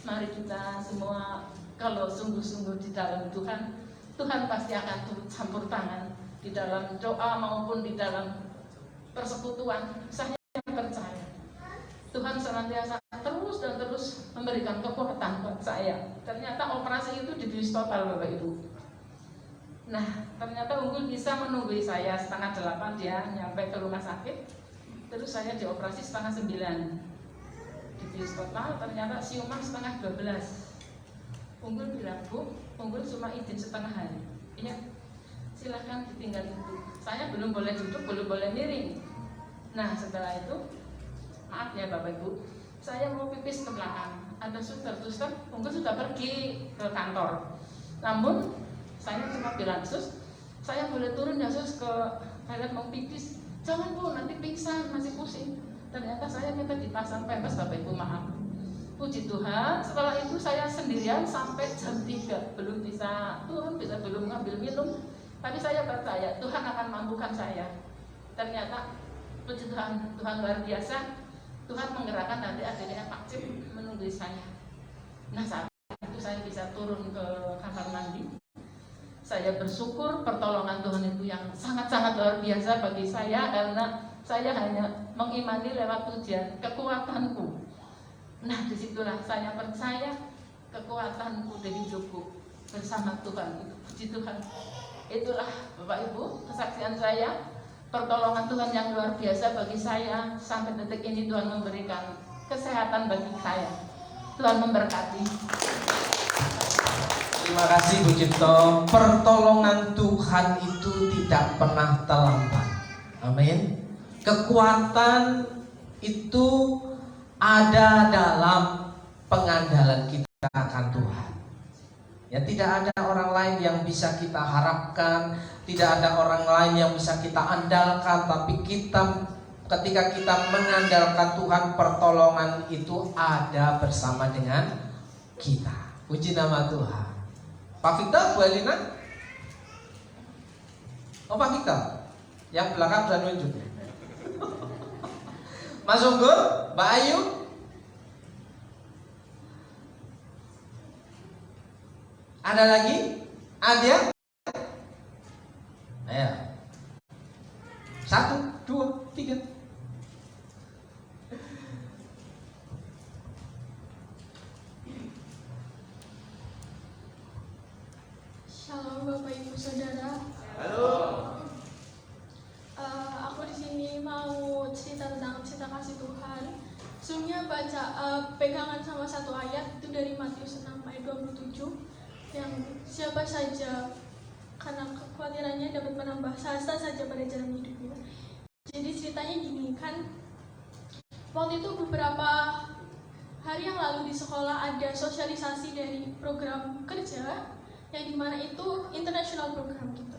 Mari kita semua kalau sungguh-sungguh di dalam Tuhan, Tuhan pasti akan turut campur tangan di dalam doa maupun di dalam persekutuan. Saya percaya Tuhan senantiasa terus dan terus memberikan kekuatan buat saya. Ternyata operasi itu dibius total Bapak Ibu. Nah, ternyata Unggul bisa menunggui saya 7:30 dia nyampe ke rumah sakit. Terus saya dioperasi 8:30. Dibius total, ternyata siuman 11:30. Unggul bilang, Bu, Unggul cuma izin setengah hari. Iya, silahkan ditinggal itu. Saya belum boleh duduk, belum boleh miring. Nah, setelah itu, maaf ya Bapak Ibu, saya mau pipis ke belakang. Ada suster, Unggul sudah pergi ke kantor. Namun saya cuma bilang, Sus, saya boleh turun ya sus ke toilet mau pipis. Jangan bu, nanti pingsan, masih pusing. Ternyata saya minta dipasang pempes, Bapak Ibu maaf. Puji Tuhan, setelah itu saya sendirian sampai jam 3, belum bisa turun, belum ngambil minum. Tapi saya percaya Tuhan akan mampukan saya. Ternyata puji Tuhan, Tuhan luar biasa. Tuhan menggerakkan adik-adiknya Pak Cip menunggu saya. Nah saat itu saya bisa turun ke kamar mandi. Saya bersyukur pertolongan Tuhan itu yang sangat-sangat luar biasa bagi saya, karena saya hanya mengimani lewat pujian kekuatanku. Nah disitulah saya percaya kekuatanku dari hidupku bersama Tuhan. Puji Tuhan. Itulah Bapak Ibu kesaksian saya, pertolongan Tuhan yang luar biasa bagi saya. Sampai detik ini Tuhan memberikan kesehatan bagi saya. Tuhan memberkati. Terima kasih Bu Cipto. Pertolongan Tuhan itu tidak pernah terlambat. Amin. Kekuatan itu ada dalam pengandalan kita akan Tuhan. Ya, tidak ada orang lain yang bisa kita harapkan, tidak ada orang lain yang bisa kita andalkan, tapi kita ketika kita mengandalkan Tuhan, pertolongan itu ada bersama dengan kita. Puji nama Tuhan. Pak Victor, Bu Elina? Oh Pak Victor, yang belakang sudah nunjuk. Mas Unggul, Mbak Ayu? Ada lagi? Adia? Ayo. 1, 2, 3. Shalom Bapak Ibu Saudara. Halo. Aku di sini mau cerita tentang cinta kasih Tuhan. Sebelumnya baca pegangan sama satu ayat itu dari Matius 6 ayat 27 yang siapa saja karena kekhawatirannya dapat menambah sasa saja pada jalan hidupnya. Jadi ceritanya gini kan, waktu itu beberapa hari yang lalu di sekolah ada sosialisasi dari program kerja yang dimana itu international program gitu.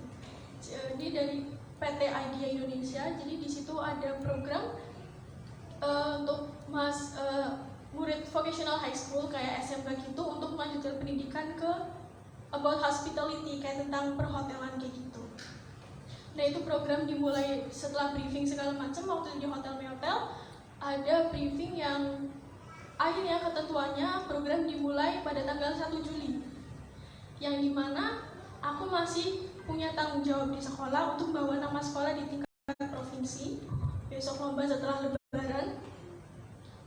Jadi dari PT IDEA Indonesia, jadi di situ ada program untuk murid vocational high school kayak SMK gitu untuk melanjutkan pendidikan ke about hospitality, kayak tentang perhotelan kayak gitu. Nah itu program dimulai setelah briefing segala macam. Waktu di hotel-hotel ada briefing yang akhirnya ketentuannya program dimulai pada tanggal 1 Juli, yang dimana aku masih punya tanggung jawab di sekolah untuk bawa nama sekolah di tingkat provinsi besok lomba setelah Lebaran.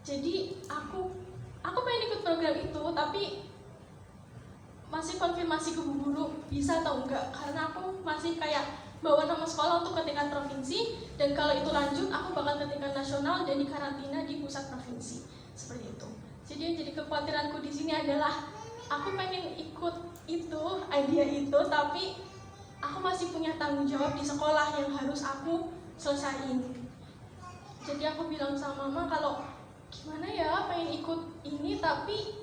Jadi aku pengen ikut program itu, tapi masih konfirmasi ke Bu Guru bisa atau enggak, karena aku masih kayak bawa nama sekolah untuk ke tingkat provinsi, dan kalau itu lanjut aku bakal ke tingkat nasional dan dikarantina di pusat provinsi seperti itu. Jadi yang jadi kekhawatiranku di sini adalah aku pengen ikut itu, idea itu, tapi aku masih punya tanggung jawab di sekolah yang harus aku selesain. Jadi aku bilang sama Mama kalau gimana ya pengen ikut ini tapi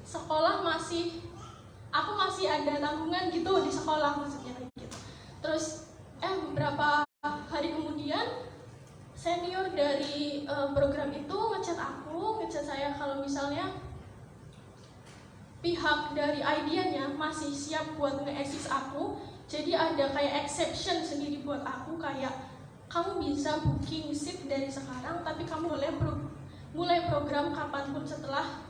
sekolah aku masih ada tanggungan gitu di sekolah, maksudnya kayak gitu. Terus beberapa hari kemudian senior dari program itu ngechat saya kalau misalnya pihak dari IDEA-nya masih siap buat nge-assist aku. Jadi ada kayak exception sendiri buat aku, kayak kamu bisa booking seat dari sekarang, tapi kamu boleh mulai program kapanpun setelah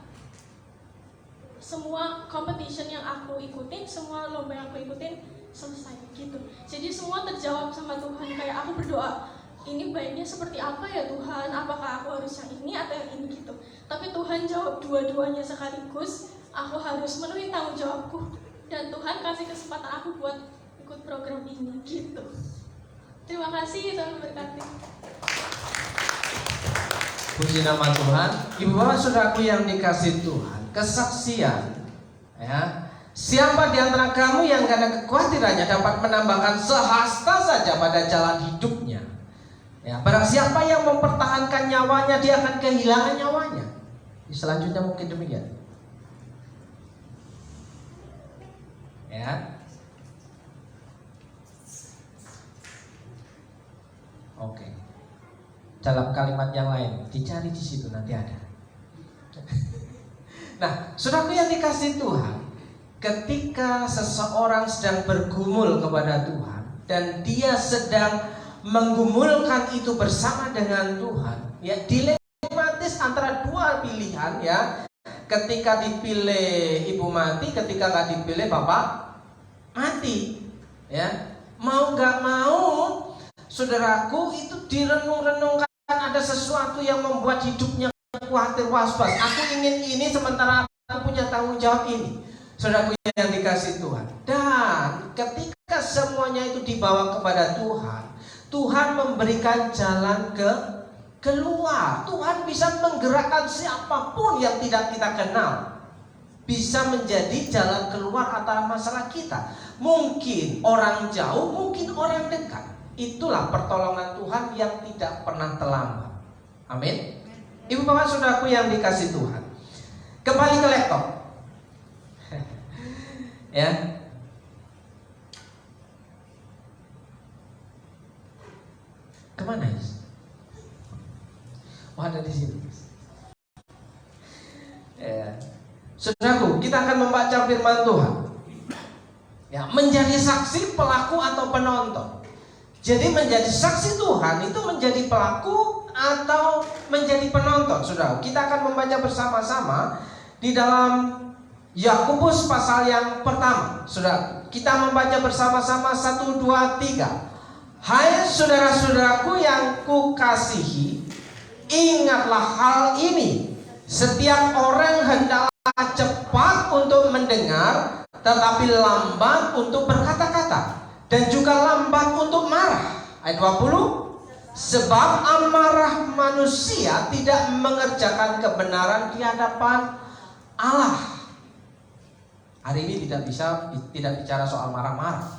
semua competition yang aku ikutin, semua lomba yang aku ikutin selesai gitu. Jadi semua terjawab sama Tuhan. Kayak aku berdoa, ini baiknya seperti apa ya Tuhan, apakah aku harus yang ini atau yang ini gitu. Tapi Tuhan jawab dua-duanya sekaligus. Aku harus memenuhi tanggung jawabku, dan Tuhan kasih kesempatan aku buat ikut program ini gitu. Terima kasih, Tuhan berkati. Puji nama Tuhan. Ibu bapak saudaraku yang dikasih Tuhan, kesaksian ya, siapa di antara kamu yang karena kekhawatirannya dapat menambahkan sehasta saja pada jalan hidupnya ya, barang siapa yang mempertahankan nyawanya dia akan kehilangan nyawanya. Selanjutnya mungkin demikian ya. Oke. Dalam kalimat yang lain, dicari di situ nanti ada. Nah, saudaraku yang dikasihi Tuhan, ketika seseorang sedang bergumul kepada Tuhan dan dia sedang menggumulkan itu bersama dengan Tuhan, ya dilematis antara dua pilihan ya. Ketika dipilih ibu mati, ketika nggak dipilih bapak mati, ya. Mau nggak mau, saudaraku, itu direnung-renungkan ada sesuatu yang membuat hidupnya khawatir, was-was. Aku ingin ini sementara aku punya tanggung jawab ini. Saudaraku yang dikasihi Tuhan. Dan ketika semuanya itu dibawa kepada Tuhan, Tuhan memberikan jalan keluar. Tuhan bisa menggerakkan siapapun yang tidak kita kenal, bisa menjadi jalan keluar antara masalah kita. Mungkin orang jauh, mungkin orang dekat. Itulah pertolongan Tuhan yang tidak pernah terlambat. Amin. Ibu bapak saudaraku yang dikasihi Tuhan, kembali ke laptop. Ya. Kemana ya? Oh, ada di sini. Ya. Saudaraku, kita akan membaca firman Tuhan. Ya, menjadi saksi, pelaku atau penonton. Jadi menjadi saksi Tuhan itu menjadi pelaku atau menjadi penonton. Saudara, kita akan membaca bersama-sama di dalam Yakobus pasal yang pertama. Saudara, kita membaca bersama-sama 1, 2, 3. Hai saudara-saudaraku yang kukasihi, ingatlah hal ini. Setiap orang hendaklah cepat untuk mendengar, tetapi lambat untuk berkata-kata, dan juga lambat untuk marah. Ayat 20. Sebab amarah manusia tidak mengerjakan kebenaran di hadapan Allah. Hari ini tidak bicara soal marah-marah,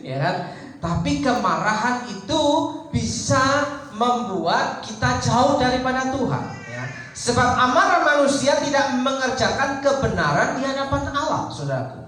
ya kan? Tapi kemarahan itu bisa membuat kita jauh daripada Tuhan, ya. Sebab amarah manusia tidak mengerjakan kebenaran di hadapan Allah, saudaraku.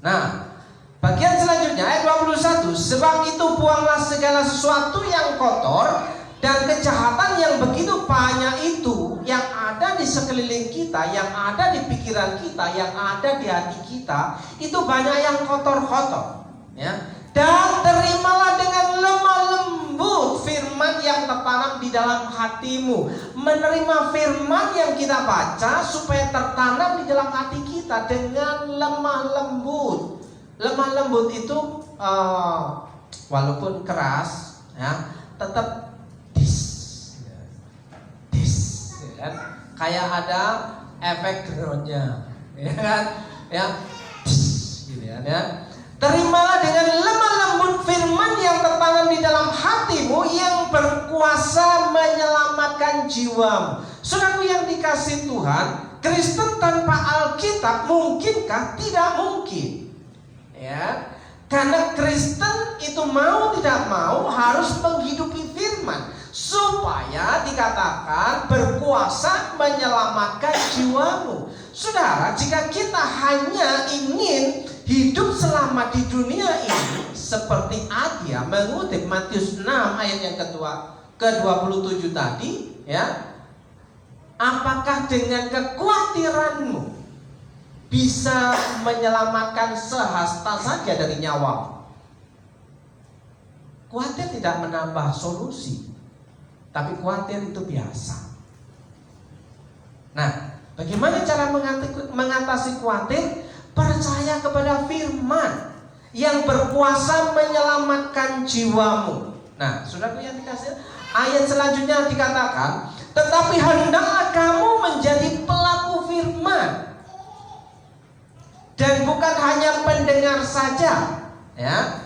Nah, bagian selanjutnya ayat 21. Sebab itu buanglah segala sesuatu yang kotor dan kejahatan yang begitu banyak itu yang ada di sekeliling kita, yang ada di pikiran kita, yang ada di hati kita. Itu banyak yang kotor-kotor, ya. Dan terimalah dengan lemah lembut firman yang tertanam di dalam hatimu. Menerima firman yang kita baca supaya tertanam di dalam hati kita dengan lemah lembut. Lemah lembut itu walaupun keras, ya, tetap dis, ya kan? Kayak ada efek groundnya, ya kan? Ya, dis, gitu ya. Terimalah dengan lemah lembut firman yang tertanam di dalam hatimu, yang berkuasa menyelamatkan jiwamu. Saudaraku yang dikasihi Tuhan, Kristen tanpa Alkitab mungkinkah? Tidak mungkin. Ya, karena Kristen itu mau tidak mau harus menghidupi firman supaya dikatakan berkuasa menyelamatkan jiwamu. Saudara, jika kita hanya ingin hidup selamat di dunia ini seperti Adia mengutip Matius 6 ayat yang ke-27 tadi, ya, apakah dengan kekhawatiranmu bisa menyelamatkan sehasta saja dari nyawa? Khawatir tidak menambah solusi, tapi khawatir itu biasa. Nah, bagaimana cara mengatasi khawatir? Percaya kepada firman yang berkuasa menyelamatkan jiwamu. Nah, saudaraku yang dikasihi, ayat selanjutnya dikatakan, tetapi hendaklah kamu menjadi pelaku firman dan bukan hanya pendengar saja, ya.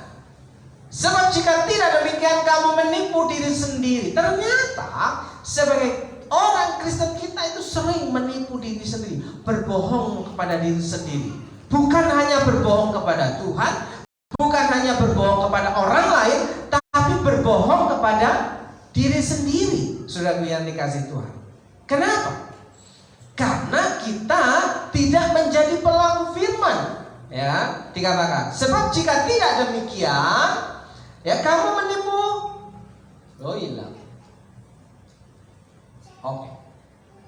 Sebab jika tidak demikian kamu menipu diri sendiri. Ternyata sebagai orang Kristen kita itu sering menipu diri sendiri, berbohong kepada diri sendiri. Bukan hanya berbohong kepada Tuhan, bukan hanya berbohong kepada orang lain, tapi berbohong kepada diri sendiri. Saudaraku yang dikasihi Tuhan, kenapa? Karena kita tidak menjadi pelaku firman, ya. Dikatakan, sebab jika tidak demikian, ya, kamu menipu Oh hilang. Oke.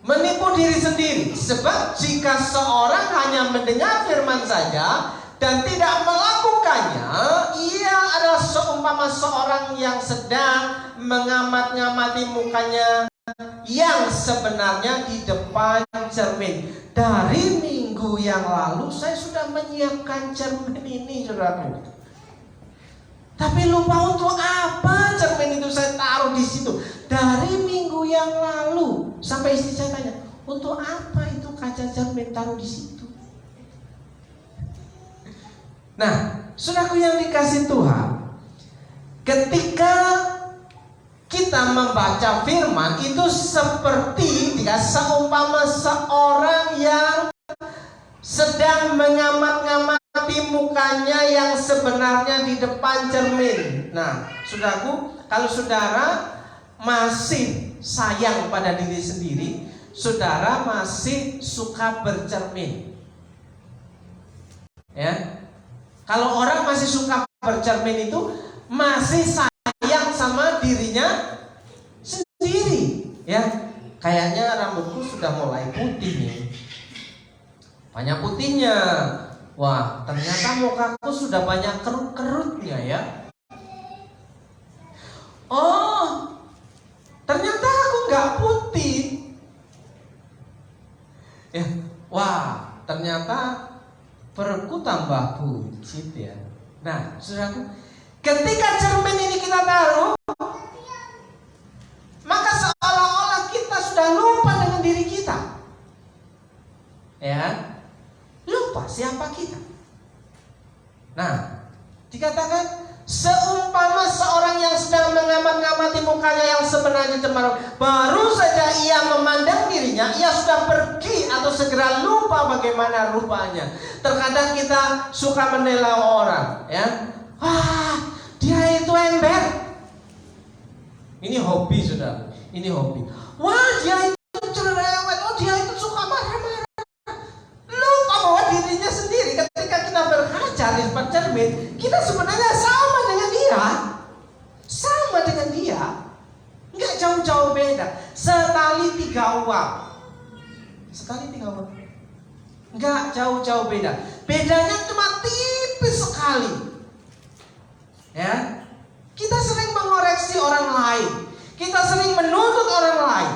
Menipu diri sendiri. Sebab jika seorang hanya mendengar firman saja dan tidak melakukannya, ia adalah seumpama seorang yang sedang mengamat-ngamati mukanya yang sebenarnya di depan cermin. Dari minggu yang lalu saya sudah menyiapkan cermin ini, saudaraku. Tapi lupa untuk apa cermin itu saya taruh di situ. Dari minggu yang lalu sampai istri saya tanya, untuk apa itu kaca cermin taruh di situ? Nah, saudaraku yang dikasih Tuhan, ketika kita membaca firman itu seperti seumpama seorang yang sedang mengamat-ngamati mukanya yang sebenarnya di depan cermin. Nah, saudaraku, kalau saudara masih sayang pada diri sendiri, saudara masih suka bercermin. Ya. Kalau orang masih suka bercermin itu masih sayang sama dirinya sendiri, ya. Kayaknya rambutku sudah mulai putih nih. Banyak putihnya. Wah, ternyata mukaku sudah banyak kerut-kerutnya ya. Oh, ternyata aku nggak putih. Ya, wah, ternyata perutku tambah buncit ya. Nah, saudaraku, ketika cermin ini kita taruh, maka seolah-olah kita sudah lupa dengan diri kita. Ya, lupa siapa kita. Nah, dikatakan seumpama seorang yang sedang mengamat-ngamati mukanya yang sebenarnya cemara, baru saja ia memandang dirinya, ia sudah pergi atau segera lupa bagaimana rupanya. Terkadang kita suka menilai orang, ya. Wah, dia itu ember. Ini hobi, saudara. Ini hobi. Wah, dia itu cerewet. Oh, dia itu suka marah-marah. Lupa bahwa dirinya sendiri ketika kita berkaca di depan cermin, kita sebenarnya sama dengan dia. Sama dengan dia. Enggak jauh-jauh beda. Setali 3 uang. Setali 3 uang. Enggak jauh-jauh beda. Bedanya cuma tipis sekali. Ya. Kita sering mengoreksi orang lain. Kita sering menuntut orang lain.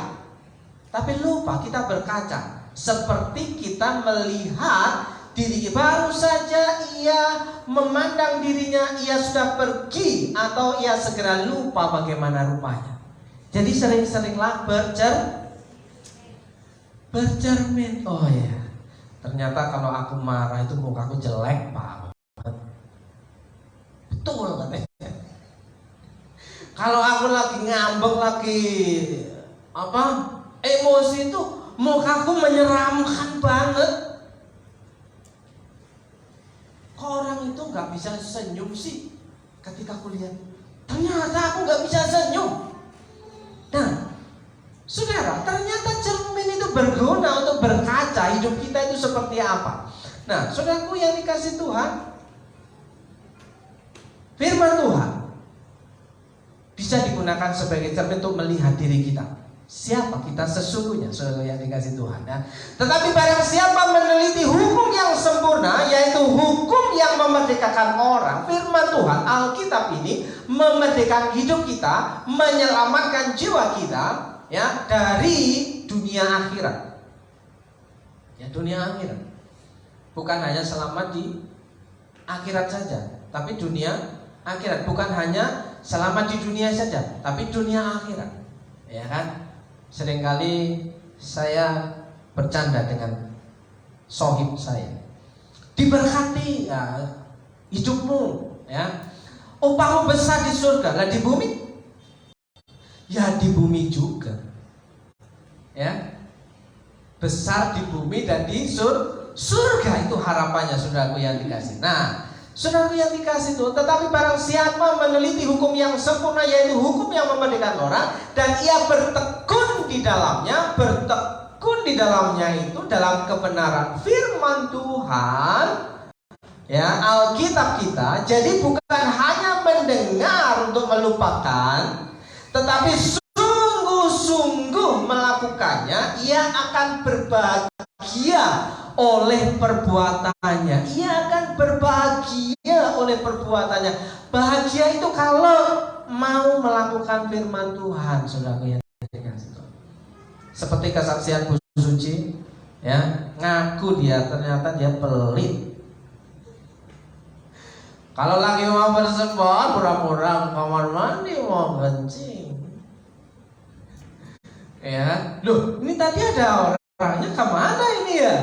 Tapi lupa kita berkaca. Seperti kita melihat diri, baru saja ia memandang dirinya, ia sudah pergi atau ia segera lupa bagaimana rupanya. Jadi sering-seringlah bercermin. Oh ya, ternyata kalau aku marah itu mukaku jelek banget. Betul katanya. Kalau aku lagi ngambek, lagi emosi itu mukaku menyeramkan banget. Kok orang itu nggak bisa senyum sih? Ketika aku lihat, ternyata aku nggak bisa senyum. Nah, saudara, ternyata cermin itu berguna untuk berkaca hidup kita itu seperti apa. Nah, saudaraku yang dikasih Tuhan, firman Tuhan bisa digunakan sebagai cermin untuk melihat diri kita. Siapa kita sesungguhnya, saudara yang dikasih Tuhan ya. Tetapi barang siapa meneliti hukum yang sempurna, yaitu hukum yang memerdekakan orang, firman Tuhan, Alkitab ini memerdekakan hidup kita, menyelamatkan jiwa kita ya dari dunia akhirat. Ya, dunia akhirat. Bukan hanya selamat di akhirat saja, tapi dunia akhirat. Bukan hanya selamat di dunia saja, tapi dunia akhirat. Ya kan? Seringkali saya bercanda dengan sohib saya. Diberkati ya, hidupmu ya. Upahmu besar di surga. Lah di bumi? Ya di bumi juga. Ya. Besar di bumi dan di surga, itu harapannya saudaraku yang dikasih. Nah, saudaraku yang dikasih Tuhan, tetapi barang siapa meneliti hukum yang sempurna, yaitu hukum yang memerdekakan orang, dan ia bertekun di dalamnya itu dalam kebenaran firman Tuhan ya, Alkitab kita. Jadi bukan hanya mendengar untuk melupakan, tetapi sungguh-sungguh melakukannya, ia akan berbahagia oleh perbuatannya. Ia akan berbahagia oleh perbuatannya. Bahagia itu kalau mau melakukan firman Tuhan, saudaraku yang dikasih Tuhan. Seperti kesaksian Bu Suci, ya, ngaku dia ternyata dia pelit. Kalau lagi mau bersembah, pura-pura kamar mandi mau kencing. Ya, loh, ini tadi ada orangnya kemana ini ya?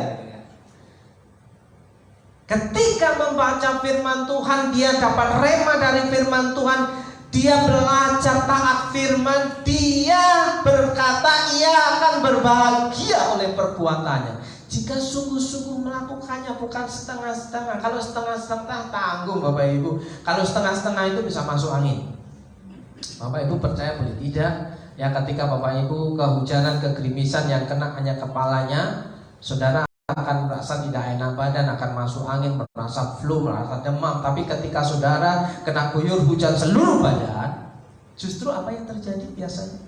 Ketika membaca firman Tuhan, dia dapat rema dari firman Tuhan. Dia belajar taat firman. Dia berkata ia akan berbahagia oleh perbuatannya jika sungguh-sungguh melakukannya, bukan setengah-setengah. Kalau setengah-setengah tanggung Bapak Ibu. Kalau setengah-setengah itu bisa masuk angin. Bapak Ibu percaya boleh tidak? Ya, ketika Bapak Ibu kehujanan, kegerimisan yang kena hanya kepalanya, saudara akan merasa tidak enak badan, akan masuk angin, merasa flu, merasa demam. Tapi ketika saudara kena guyur hujan seluruh badan, justru apa yang terjadi biasanya?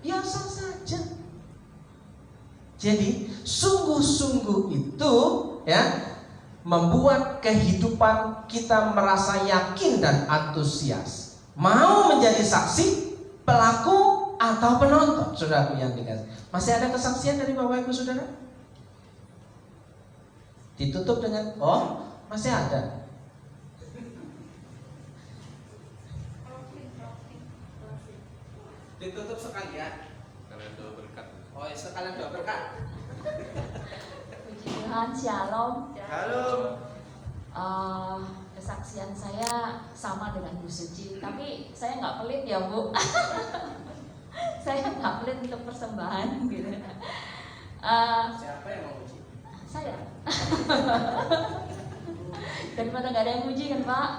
Biasa saja. Jadi sungguh-sungguh itu ya membuat kehidupan kita merasa yakin dan antusias, mau menjadi saksi, pelaku atau penonton. Saudaraku yang dikasih, masih ada kesaksian dari Bapak Ibu Saudara? Ditutup dengan masih ada. Ditutup sekalian. Sekalian doa berkat. Oh, sekalian doa berkat. Puji Tuhan, shalom. Shalom. Kesaksian saya sama dengan Bu Suci, tapi saya nggak pelit ya Bu. Saya nggak pelit untuk persembahan gitu. Siapa yang mau uji? Saya. Daripada nggak ada yang muji kan Pak.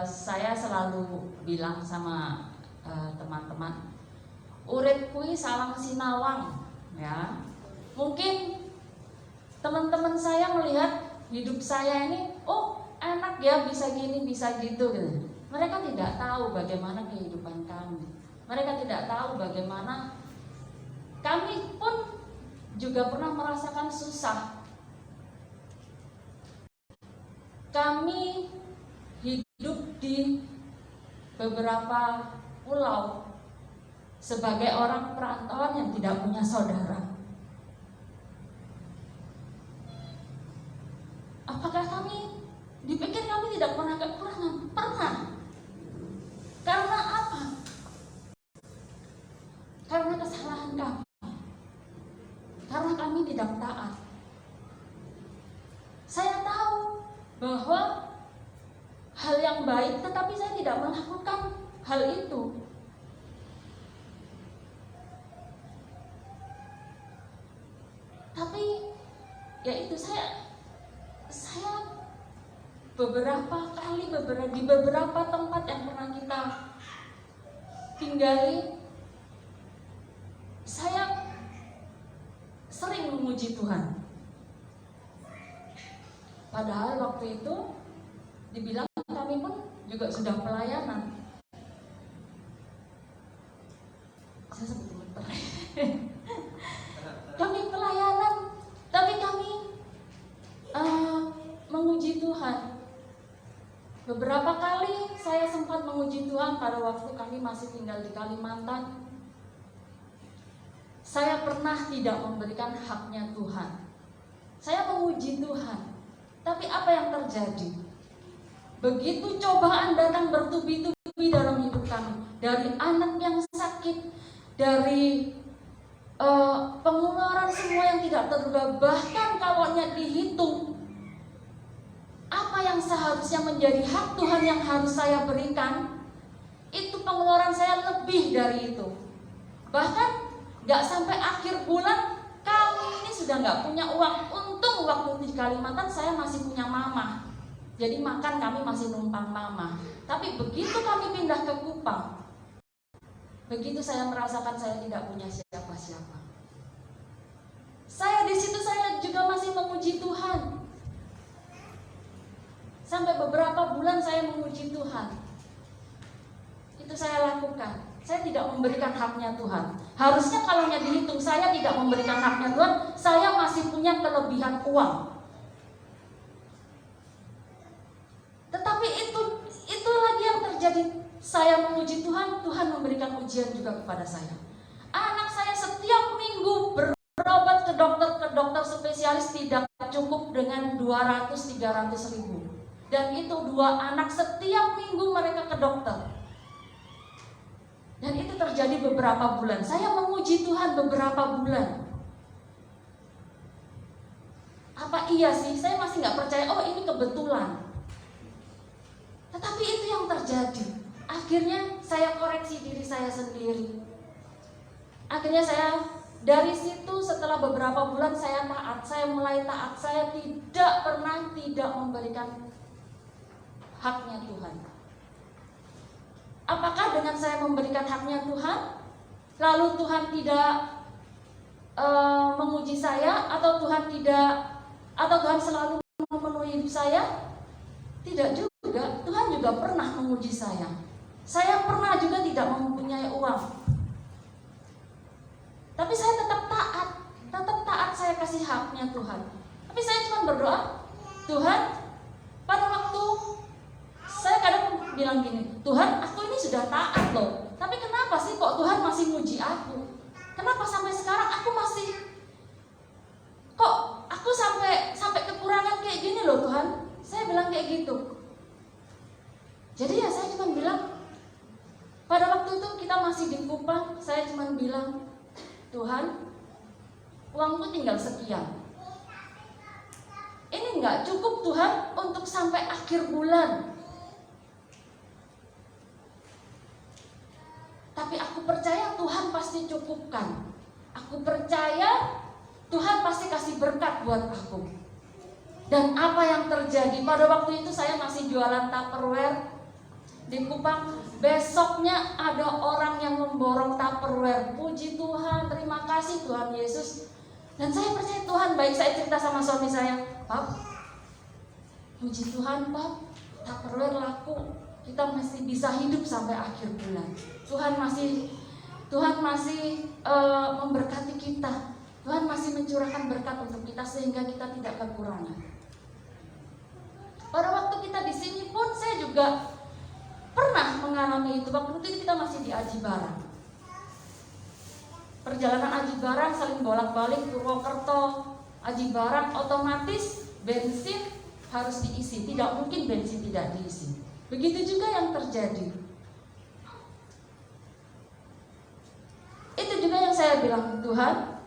Saya selalu bilang sama teman-teman, urip kui salang sinawang, ya. Mungkin teman-teman saya melihat hidup saya ini, oh enak ya, bisa gini, bisa gitu. Mereka tidak tahu bagaimana kehidupan kami. Mereka tidak tahu bagaimana kami pun juga pernah merasakan susah. Kami hidup di beberapa pulau sebagai orang perantauan yang tidak punya saudara. Apakah kami dipikir kami tidak pernah kekurangan? Pernah. Karena apa? Karena kesalahan kami. Karena kami tidak taat. Saya tahu bahwa hal yang baik, tetapi saya tidak melakukan hal itu. Tapi ya itu saya beberapa kali di beberapa tempat yang pernah kita tinggali, saya sering memuji Tuhan. Padahal waktu itu dibilang kami pun juga sudah pelayanan. Saya sebut gemeter. Kami pelayanan, tapi kami menguji Tuhan. Beberapa kali saya sempat menguji Tuhan pada waktu kami masih tinggal di Kalimantan. Saya pernah tidak memberikan haknya Tuhan. Saya menguji Tuhan. Tapi apa yang terjadi? Begitu cobaan datang bertubi-tubi dalam hidup kami. Dari anak yang sakit, dari pengeluaran semua yang tidak terduga. Bahkan kalau dihitung, apa yang seharusnya menjadi hak Tuhan yang harus saya berikan, itu pengeluaran saya lebih dari itu. Bahkan gak sampai akhir bulan kami ini sudah gak punya uang. Untung waktu di Kalimantan saya masih punya mama, jadi makan kami masih numpang mama. Tapi begitu kami pindah ke Kupang, begitu saya merasakan saya tidak punya siapa-siapa. Saya di situ saya juga masih memuji Tuhan. Sampai beberapa bulan saya memuji Tuhan. saya lakukan. Saya tidak memberikan haknya Tuhan. Harusnya kalau dihitung saya tidak memberikan haknya Tuhan, saya masih punya kelebihan uang. Tetapi itu lagi yang terjadi. Saya memuji Tuhan, Tuhan memberikan ujian juga kepada saya. Anak saya setiap minggu berobat ke dokter spesialis tidak cukup dengan 200-300 ribu. Dan itu 2 anak setiap minggu mereka ke dokter. Dan itu terjadi beberapa bulan. Saya memuji Tuhan beberapa bulan. Apa iya sih? Saya masih nggak percaya. Oh, ini kebetulan. Tetapi itu yang terjadi. Akhirnya saya koreksi diri saya sendiri. Akhirnya saya dari situ setelah beberapa bulan saya taat. Saya mulai taat. Saya tidak pernah tidak memberikan haknya Tuhan. Apakah dengan saya memberikan haknya Tuhan, lalu Tuhan tidak menguji saya, atau Tuhan selalu memenuhi hidup saya? Tidak juga. Tuhan juga pernah menguji saya. Saya pernah juga tidak mempunyai uang. Tapi saya tetap taat saya kasih haknya Tuhan. Tapi saya cuma berdoa, Tuhan, pada waktu saya kadang bilang gini, Tuhan, aku ini sudah taat loh, tapi kenapa sih kok Tuhan masih muji aku? Kenapa sampai sekarang aku masih, kok aku sampai kekurangan kayak gini loh Tuhan? Saya bilang kayak gitu. Jadi ya saya cuma bilang, pada waktu itu kita masih di Kupang, saya cuma bilang, Tuhan, uangku tinggal sekian. Ini nggak cukup Tuhan untuk sampai akhir bulan. Tapi aku percaya Tuhan pasti cukupkan. Aku percaya Tuhan pasti kasih berkat buat aku. Dan apa yang terjadi? Pada waktu itu saya masih jualan Tupperware di Kupang. Besoknya ada orang yang memborong Tupperware. Puji Tuhan, terima kasih Tuhan Yesus. Dan saya percaya Tuhan baik. Saya cerita sama suami saya, Pap, puji Tuhan Pap, Tupperware laku. Kita masih bisa hidup sampai akhir bulan. Tuhan masih memberkati kita. Tuhan masih mencurahkan berkat untuk kita sehingga kita tidak kekurangan. Pada waktu kita di sini pun saya juga pernah mengalami itu. Waktu itu kita masih di Aji Barang. Perjalanan Aji Barang saling bolak-balik Purwokerto, Aji Barang, otomatis bensin harus diisi. Tidak mungkin bensin tidak diisi. Begitu juga yang terjadi. Itu juga yang saya bilang, Tuhan,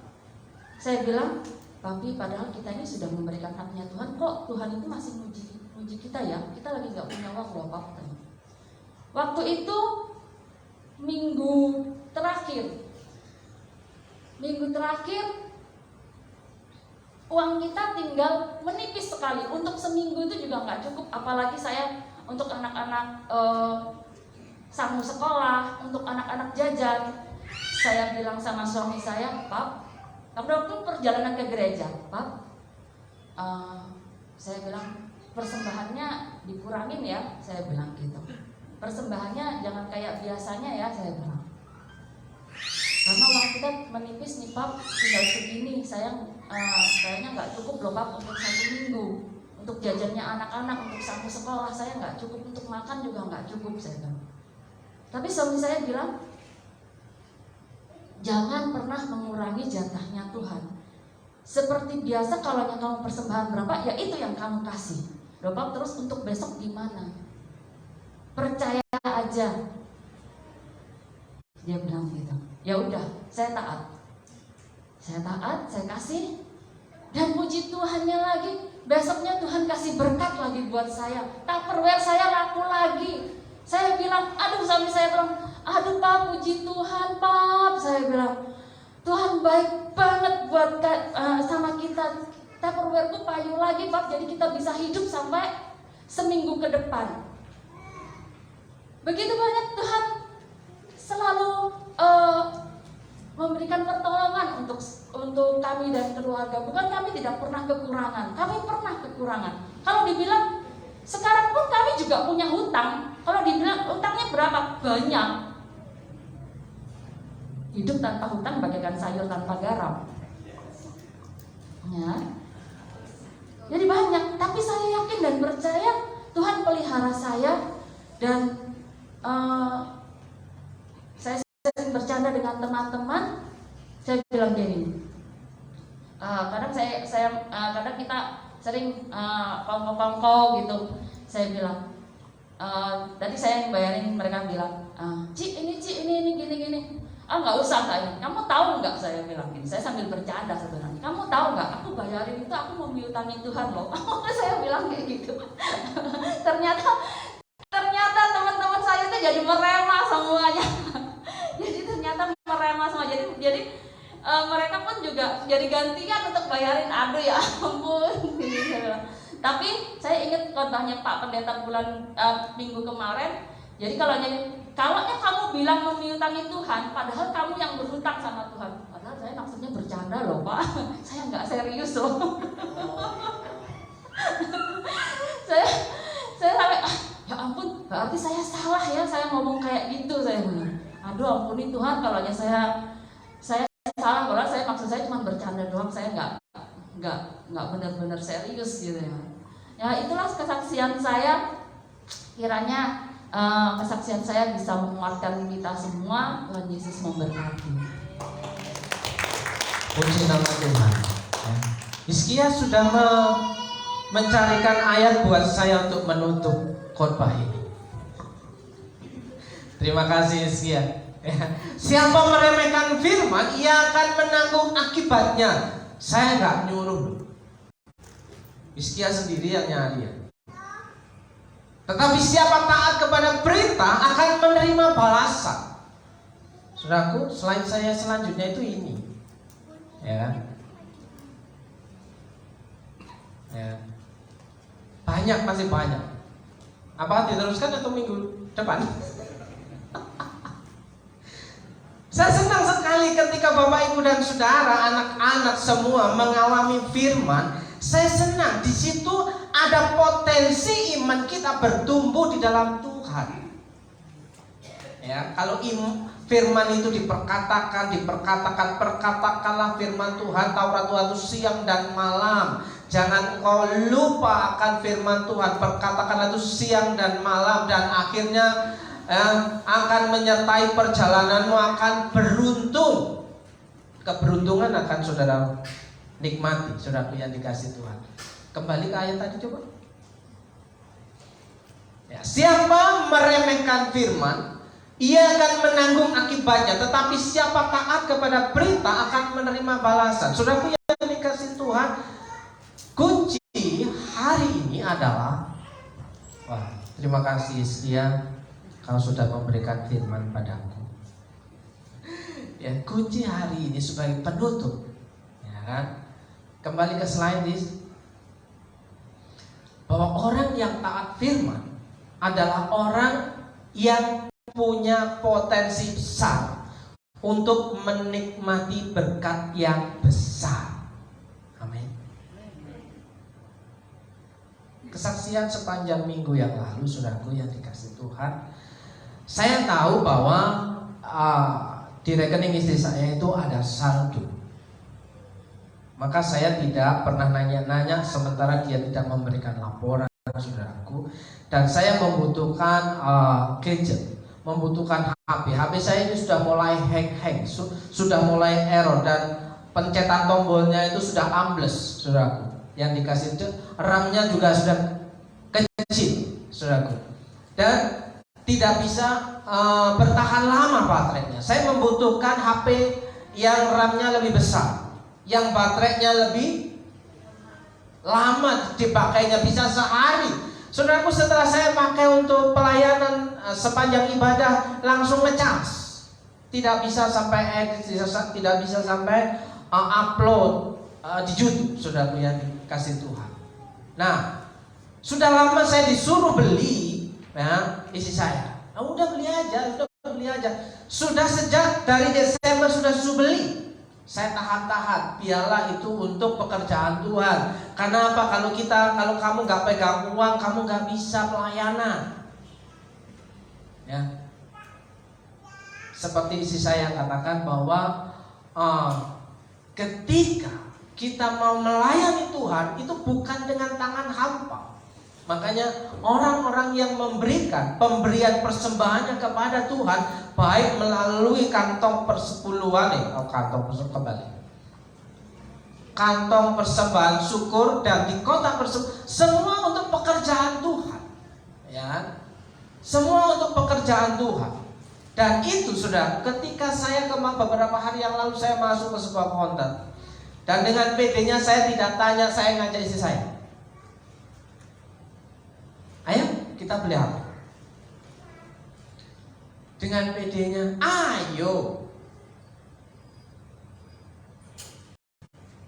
saya bilang, tapi padahal kita ini sudah memberikan haknya Tuhan, kok Tuhan itu masih muji kita ya? Kita lagi gak punya uang loh Pak. Waktu itu minggu terakhir, uang kita tinggal menipis sekali. Untuk seminggu itu juga gak cukup, apalagi saya untuk anak-anak sanggup sekolah, untuk anak-anak jajan. Saya bilang sama suami saya, Pap, waktu perjalanan ke gereja, Pap, saya bilang persembahannya dikurangin ya, saya bilang gitu. Persembahannya jangan kayak biasanya ya, saya bilang. Karena uang kita menipis nih Pap, tinggal segini, kayaknya nggak cukup loh Pap untuk 1 minggu. Untuk jajannya anak-anak, untuk sanggup sekolah, saya nggak cukup, untuk makan juga nggak cukup, saya bilang. Tapi suami saya bilang, jangan pernah mengurangi jatahnya Tuhan. Seperti biasa kalau yang kamu persembahan berapa, ya itu yang kamu kasih. Bapak terus untuk besok gimana? Percaya aja. Dia bilang gitu. Ya udah, saya taat. Saya kasih. Dan puji Tuhannya lagi, besoknya Tuhan kasih berkat lagi buat saya. Tupperware saya laku lagi. Saya bilang, aduh suami saya bilang, aduh Pak, puji Tuhan Pak. Saya bilang, Tuhan baik banget buat sama kita. Tupperware tuh payu lagi Pak, jadi kita bisa hidup sampai seminggu ke depan. Begitu banyak Tuhan selalu memberikan pertolongan untuk kami dan keluarga. Bukan kami tidak pernah kekurangan, kami pernah kekurangan. Kalau dibilang sekarang pun kami juga punya hutang. Kalau dibilang hutangnya berapa? banyak. Hidup tanpa hutang bagaikan sayur tanpa garam. Ya. Jadi banyak, tapi saya yakin dan percaya Tuhan pelihara saya. Dan saya sering bercanda dengan teman-teman. Saya bilang gini, kadang kadang kita sering kongko gitu. Saya bilang, tadi saya yang bayarin, mereka bilang, Ci ini gini. Nggak usah kayaknya. Kamu tahu nggak, saya bilang gini. Saya sambil bercanda sebenarnya. Kamu tahu nggak? Aku bayarin itu, aku mau piutangin Tuhan loh. Saya bilang kayak gitu. Ternyata teman-teman saya itu jadi meremah semuanya. Jadi ternyata meremah semua. Jadi mereka pun juga jadi gantian untuk bayarin. Aduh ya ampun. Saya bilang. Tapi saya ingat khotbahnya Pak Pendeta minggu kemarin. Jadi kalau kamu bilang memiutangi Tuhan, padahal kamu yang berhutang sama Tuhan. Padahal saya maksudnya bercanda loh Pak. Saya nggak serius loh. saya sampai ya ampun, berarti saya salah ya, saya ngomong kayak gitu, saya bilang. Aduh ampuni Tuhan, kalau saya salah, kalau maksud saya cuma bercanda doang, saya nggak benar-benar serius gitu ya. Ya itulah kesaksian saya. Kiranya kesaksian saya bisa menguatkan kita semua. Tuhan Yesus memberkati. Puji nama Tuhan. Hizkia sudah mencarikan ayat buat saya untuk menutup khotbah ini. Terima kasih Hizkia. Siapa meremehkan firman, ia akan menanggung akibatnya. Saya nggak nyuruh. Hizkia sendiri yang nyari. Tetapi siapa taat kepada perintah akan menerima balasan. Saudaraku, selain saya selanjutnya itu ini, ya, banyak, masih banyak. Apa diteruskan atau minggu depan? Saya senang sekali ketika Bapak Ibu dan Saudara, anak-anak semua mengalami firman. Saya senang di situ ada potensi iman kita bertumbuh di dalam Tuhan. Ya, kalau firman itu perkatakanlah firman Tuhan. Taurat Tuhan itu siang dan malam. Jangan kau lupa akan firman Tuhan. Perkatakanlah itu siang dan malam, dan akhirnya akan menyertai perjalananmu, akan beruntung. Keberuntungan akan saudara nikmati, saudaraku yang dikasih Tuhan. Kembali ke ayat tadi coba. Ya, siapa meremehkan firman, ia akan menanggung akibatnya. Tetapi siapa taat kepada perintah akan menerima balasan. Saudaraku yang dikasih Tuhan, kunci hari ini adalah, terima kasih Hizkia, kau sudah memberikan firman padaku. Ya, kunci hari ini sebagai penutup, ya kan? Kembali ke slide this, bahwa orang yang taat firman adalah orang yang punya potensi besar untuk menikmati berkat yang besar. Amin. Kesaksian sepanjang minggu yang lalu, saudaraku yang dikasih Tuhan, saya tahu bahwa di rekening istri saya itu ada saldo. Maka saya tidak pernah nanya-nanya sementara dia tidak memberikan laporan, saudaraku. Dan saya membutuhkan gadget, membutuhkan HP saya ini sudah mulai hang, sudah mulai error, dan pencetan tombolnya itu sudah ambles, saudaraku. Yang dikasih itu RAM-nya juga sudah kecil, saudaraku. Dan tidak bisa bertahan lama baterainya. Saya membutuhkan HP yang RAM-nya lebih besar, yang baterainya lebih lama dipakainya, bisa sehari. Saudaraku, setelah saya pakai untuk pelayanan sepanjang ibadah, langsung ngecas. Tidak bisa sampai tidak bisa sampai upload di YouTube, saudaraku yang dikasih Tuhan. Nah, sudah lama saya disuruh beli, ya, isi saya. Udah beli aja. Sudah sejak dari Desember sudah disuruh beli. Saya tahan-tahan, biarlah itu untuk pekerjaan Tuhan. Karena apa? Kalau kamu nggak pegang uang, kamu nggak bisa pelayanan. Ya. seperti isi saya katakan bahwa ketika kita mau melayani Tuhan itu bukan dengan tangan hampa. Makanya orang-orang yang memberikan pemberian persembahannya kepada Tuhan, baik melalui kantong persepuluhan, kantong persembahan syukur, dan di kotak persembahan, semua untuk pekerjaan Tuhan, ya, semua untuk pekerjaan Tuhan. Dan itu sudah ketika saya beberapa hari yang lalu saya masuk ke sebuah konter, dan dengan PD-nya saya tidak tanya, saya ngajak istri saya, ayo kita beli apa? Dengan PD-nya, ayo.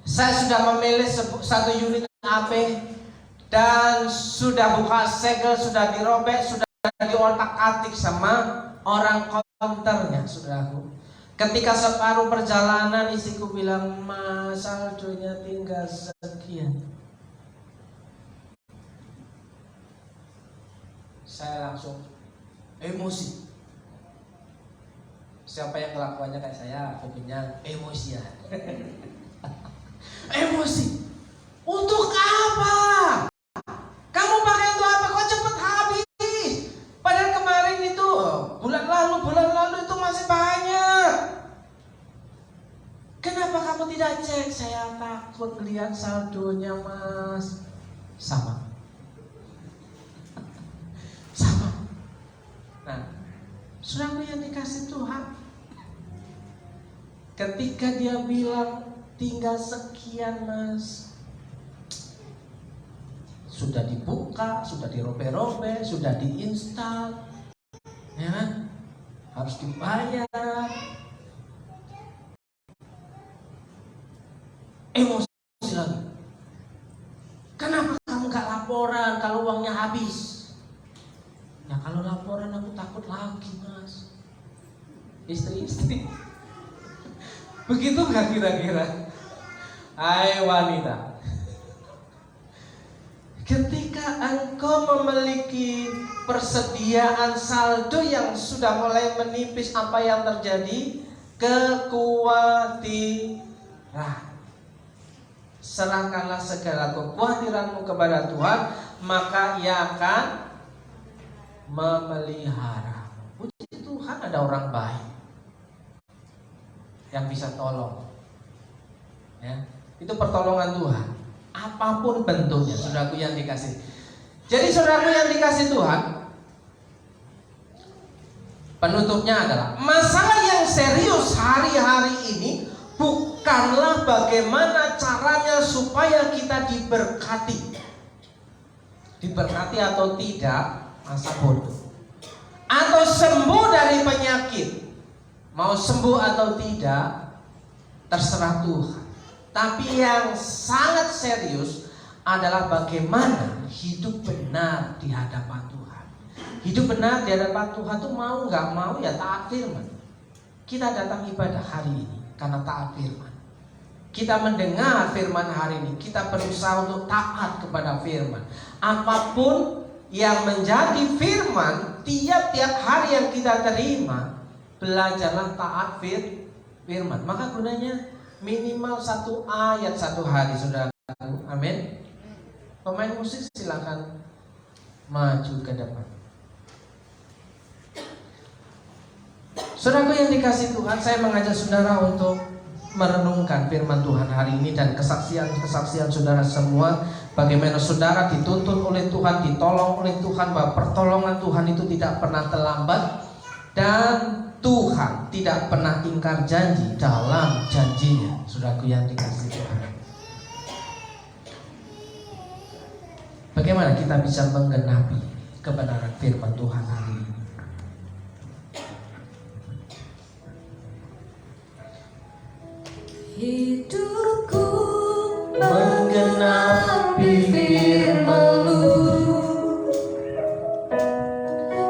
Saya sudah memilih satu unit AP dan sudah buka segel, sudah dirobek, sudah diotak-atik sama orang konternya, saudaraku. Ketika separuh perjalanan istriku bilang, "Mas, saldonya tinggal sekian." Saya langsung emosi. Siapa yang kelakuannya kayak saya, kopinya emosian. Emosi. Untuk apa? Kamu pakai untuk apa? Kok cepet habis? Padahal kemarin itu, bulan lalu itu masih banyak. Kenapa kamu tidak cek? Saya takut lihat saldonya, Mas. Sama. Nah, saudaraku yang dikasih Tuhan, ketika dia bilang tinggal sekian, Mas, sudah dibuka, sudah dirobek-robek, sudah diinstal, ya kan? Harus dibayar. Emosi lagi. Kenapa kamu gak laporan kalau uangnya habis? Ya kalau laporan aku takut lagi, Mas. Istri-istri begitu gak kira-kira? Hai wanita, ketika engkau memiliki persediaan saldo yang sudah mulai menipis, apa yang terjadi? Kekhawatiran. Serahkanlah segala kekhawatiranmu kepada Tuhan, maka Ia akan memelihara. Puji Tuhan, ada orang baik yang bisa tolong, ya. Itu pertolongan Tuhan, apapun bentuknya, saudaraku yang dikasih. Jadi saudaraku yang dikasih Tuhan, penutupnya adalah masalah yang serius hari-hari ini bukanlah bagaimana caranya supaya kita diberkati atau tidak, masa bodoh, atau sembuh dari penyakit. Mau sembuh atau tidak terserah Tuhan. Tapi yang sangat serius adalah bagaimana hidup benar di hadapan Tuhan. Hidup benar di hadapan Tuhan itu mau nggak mau ya taat firman. Kita datang ibadah hari ini karena taat firman. Kita mendengar firman hari ini, kita berusaha untuk taat kepada firman. Apapun yang menjadi firman tiap-tiap hari yang kita terima, belajarlah taat firman. Maka gunanya minimal 1 ayat 1 hari, saudara. Amin. Pemain musik silakan maju ke depan. Saudaraku yang dikasih Tuhan, saya mengajak saudara untuk merenungkan firman Tuhan hari ini dan kesaksian saudara semua, bagaimana saudara dituntun oleh Tuhan, ditolong oleh Tuhan, bahwa pertolongan Tuhan itu tidak pernah terlambat dan Tuhan tidak pernah ingkar janji dalam janjinya. Saudaraku yang dikasih Tuhan, bagaimana kita bisa menggenapi kebenaran firman Tuhan hari ini? Hidupku menggenapi firman-Mu,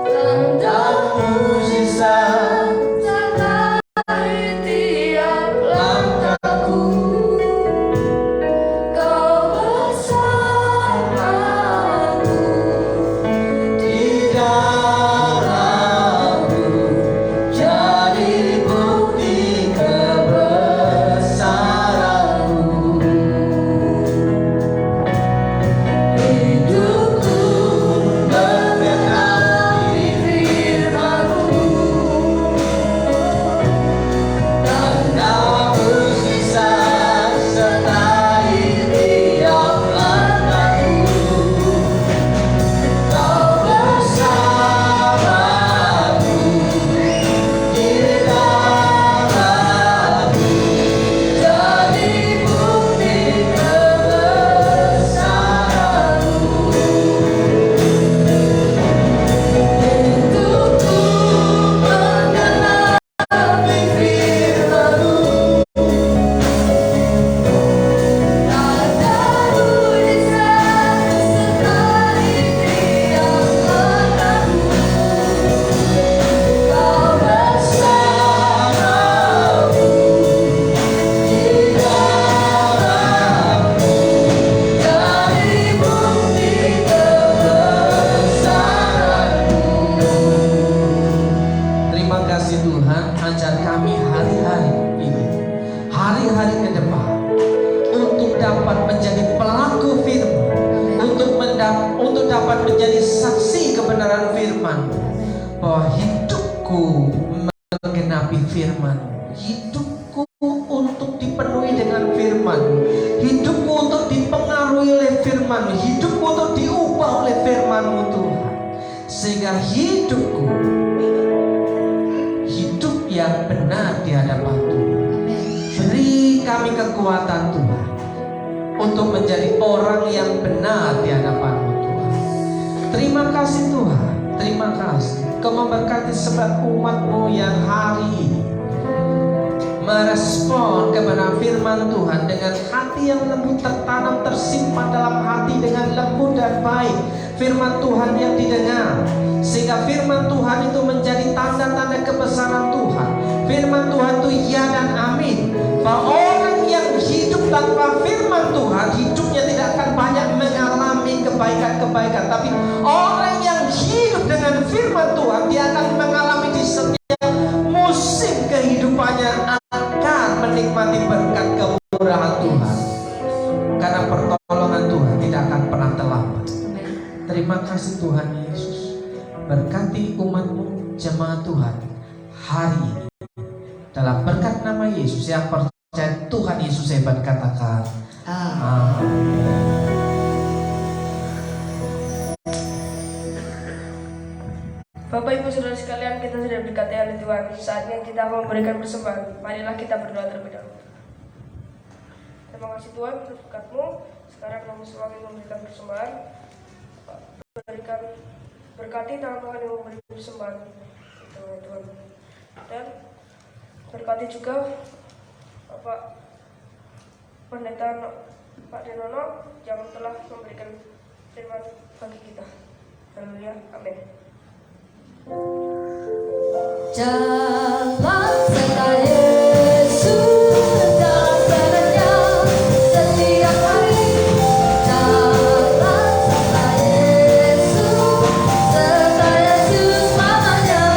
tanda mujizat sertai tiap langkahku. Kau bersamaku, tidak bahwa hidupku menggenapi firman, hidupku untuk dipenuhi dengan firman, hidupku untuk dipengaruhi oleh firman, hidupku untuk diubah oleh firman-Mu Tuhan, sehingga hidupku hidup yang benar di hadapan Tuhan. Beri kami kekuatan Tuhan untuk menjadi orang yang benar di hadapan-Mu Tuhan. Terima kasih Tuhan, terima kasih Kau memberkati sebab umat-Mu yang hari ini merespon kepada firman Tuhan dengan hati yang lembut, tertanam, tersimpan dalam hati dengan lembut dan baik. Firman Tuhan yang didengar, sehingga firman Tuhan itu menjadi tanda-tanda kebesaran Tuhan. Firman Tuhan itu ya dan amin. Bahwa orang yang hidup tanpa firman Tuhan, hidupnya tidak akan banyak mengalami kebaikan-kebaikan. Tapi orang yang hidup dengan firman Tuhan, dia akan mengalami di setiap musim kehidupannya akan menikmati berkat kemurahan Tuhan. Karena pertolongan Tuhan tidak akan pernah terlambat. Terima kasih Tuhan Yesus. Berkati umat-Mu, jemaat Tuhan hari ini. Dalam berkat nama Yesus, yang percaya Tuhan Yesus hebat, katakan amin. Bapak Ibu Saudara sekalian, kita sudah berkati oleh Tuhan. Saatnya kita memberikan persembahan. Marilah kita berdoa terlebih dahulu. Terima kasih Tuhan untuk berkat-Mu. Sekarang kami semua ingin memberikan persembahan. Berkati tangan Tuhan yang memberi persembahan itu Tuhan. Dan berkati juga Bapak Pendeta Pak Denono yang telah memberikan firman bagi kita. Haleluya, amin. Jalan serta Yesus dan sertanya setiap hari. Jalan serta Yesus selamanya.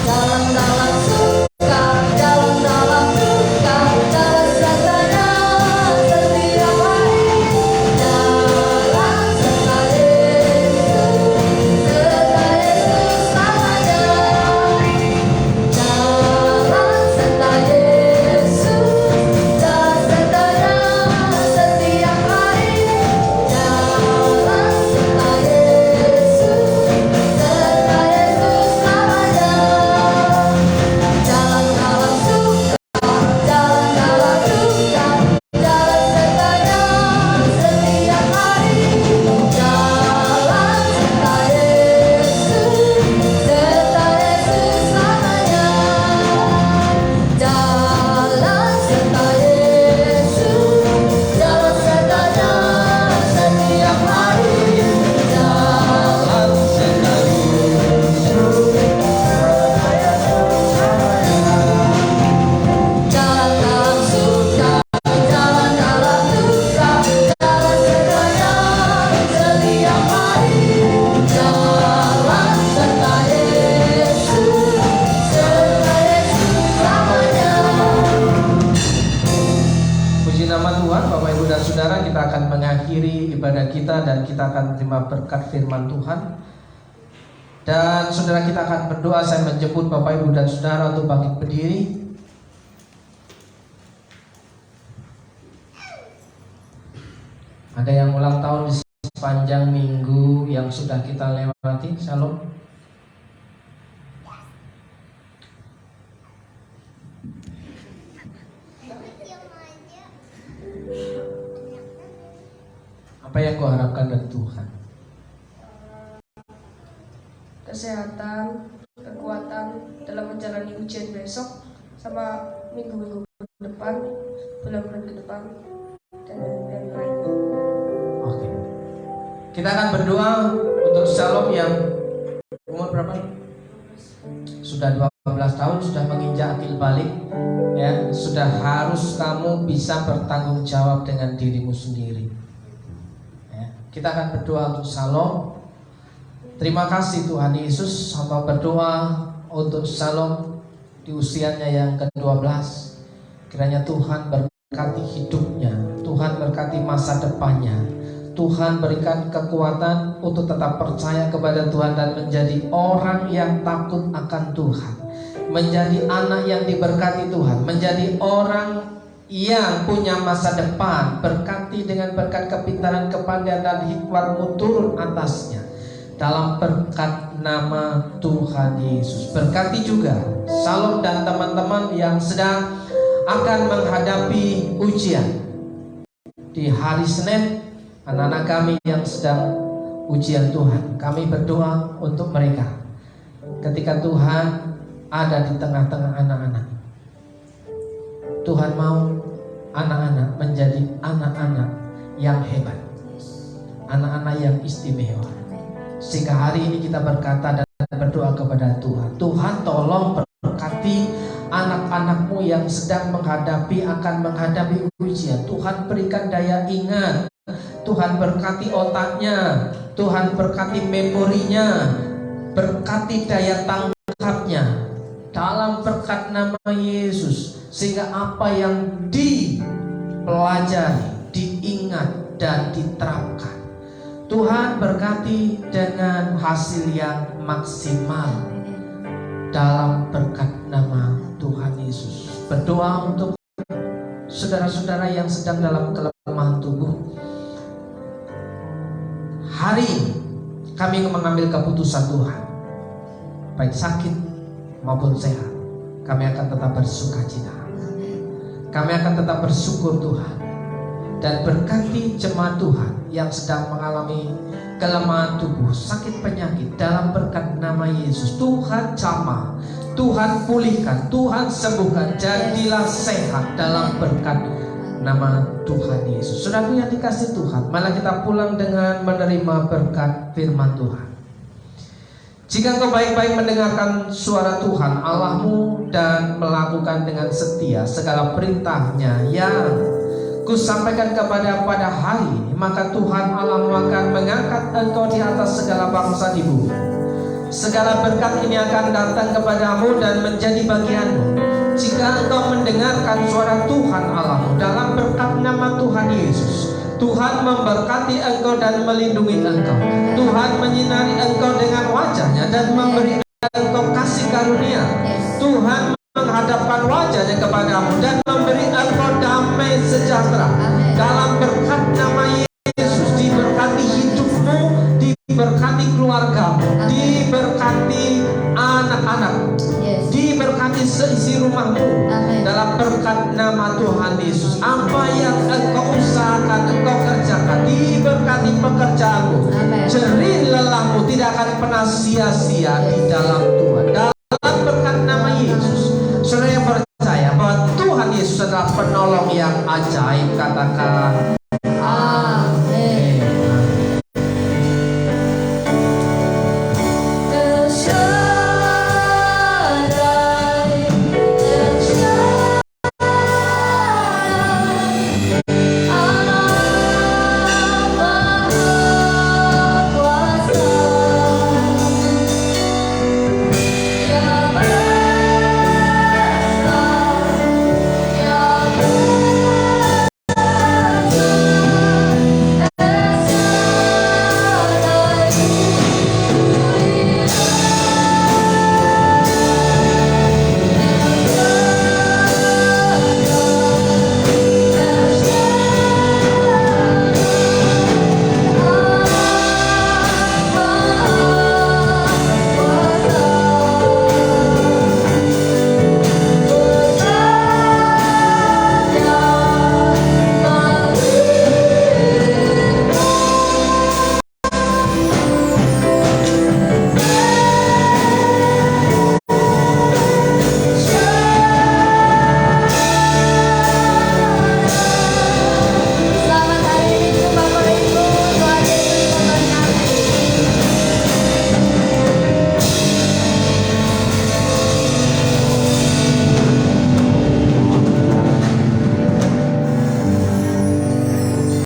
Jalan dalam suka, jalan dalam duka, jalan sertanya setiap hari. Jalan serta Yesus selamanya. Jalan serta Yesus dan sertanya setiap hari. Jalan serta Yesus selamanya. Jalan dalam suka, jalan dalam duka, jalan sertanya setiap hari. Jalan serta Yesus selamanya. Jalan serta Yesus, jalan sertanya setiap hari. Jalan serta jalan dalam suka, jalan dalam duka, jalan sertanya setiap hari. Jalan serta Yesus selamanya. Puji nama Tuhan. Bapak Ibu dan Saudara, kita akan mengakhiri ibadah kita dan kita akan terima berkat firman Tuhan. Dan saudara, kita akan berdoa. Saya menjemput Bapak Ibu dan Saudara untuk bangkit berdiri. Ada yang ulang tahun di sepanjang minggu yang sudah kita lewati. Shalom. Apa yang kau harapkan dari Tuhan? Kesehatan, kekuatan dalam menjalani ujian besok, sama minggu-minggu ke depan, bulan-bulan ke depan, dan lain-lain. Oke. Kita akan berdoa untuk Shalom yang umur berapa? Sudah 12 tahun, sudah menginjak akil balik, ya, sudah harus kamu bisa bertanggung jawab dengan dirimu sendiri. Ya, kita akan berdoa untuk Shalom. Terima kasih Tuhan Yesus. Hamba berdoa untuk Shalom di usianya yang ke-12. Kiranya Tuhan berkati hidupnya, Tuhan berkati masa depannya, Tuhan berikan kekuatan untuk tetap percaya kepada Tuhan dan menjadi orang yang takut akan Tuhan, menjadi anak yang diberkati Tuhan, menjadi orang yang punya masa depan. Berkati dengan berkat kepintaran, kepandaian dan hikmatmu turun atasnya dalam berkat nama Tuhan Yesus. Berkati juga Salom dan teman-teman yang sedang akan menghadapi ujian di hari Senin. Anak-anak kami yang sedang ujian Tuhan, kami berdoa untuk mereka. Ketika Tuhan ada di tengah-tengah anak-anak, Tuhan mau anak-anak menjadi anak-anak yang hebat, anak-anak yang istimewa. Sehingga hari ini kita berkata dan berdoa kepada Tuhan, Tuhan tolong berkati anak-anakmu yang sedang akan menghadapi ujian. Tuhan berikan daya ingat, Tuhan berkati otaknya, Tuhan berkati memorinya, berkati daya tangkapnya dalam berkat nama Yesus, sehingga apa yang dipelajari, diingat dan diterapkan, Tuhan berkati dengan hasil yang maksimal dalam berkat nama Tuhan Yesus. Berdoa untuk saudara-saudara yang sedang dalam kelemahan tubuh. Hari ini kami mengambil keputusan Tuhan, baik sakit maupun sehat, kami akan tetap bersukacita. Kami akan tetap bersyukur Tuhan, dan berkati jemaat Tuhan yang sedang mengalami kelemahan tubuh, sakit penyakit, dalam berkat nama Yesus. Tuhan jamah, Tuhan pulihkan, Tuhan sembuhkan, jadilah sehat dalam berkat nama Tuhan Yesus. Saudaraku yang dikasih Tuhan, malah kita pulang dengan menerima berkat firman Tuhan. Jika engkau baik-baik mendengarkan suara Tuhan Allahmu dan melakukan dengan setia segala perintahnya yang kusampaikan pada hari ini, maka Tuhan Allahmu akan mengangkat engkau di atas segala bangsa di bumi. Segala berkat ini akan datang kepadamu dan menjadi bagianmu jika engkau mendengarkan suara Tuhan Allahmu. Dalam berkat nama Tuhan Yesus, Tuhan memberkati engkau dan melindungi engkau. Tuhan menyinari engkau dengan wajahnya dan memberi engkau kasih karunia. Tuhan menghadapkan wajahnya kepadamu dan memberi engkau damai sejahtera. Dalam berkat nama Yesus, diberkati hidupmu, diberkati keluargamu, diberkati anak-anak, diberkati seisi rumahmu. Dalam berkat nama Tuhan Yesus, apa yang engkau usahakan, engkau kerjakan, diberkati pekerjaanmu. Jerih lelahmu tidak akan pernah sia-sia di dalam Tuhan. Dalam berkat nama Yesus, saudara yang percaya bahwa Tuhan Yesus adalah penolong yang ajaib, katakan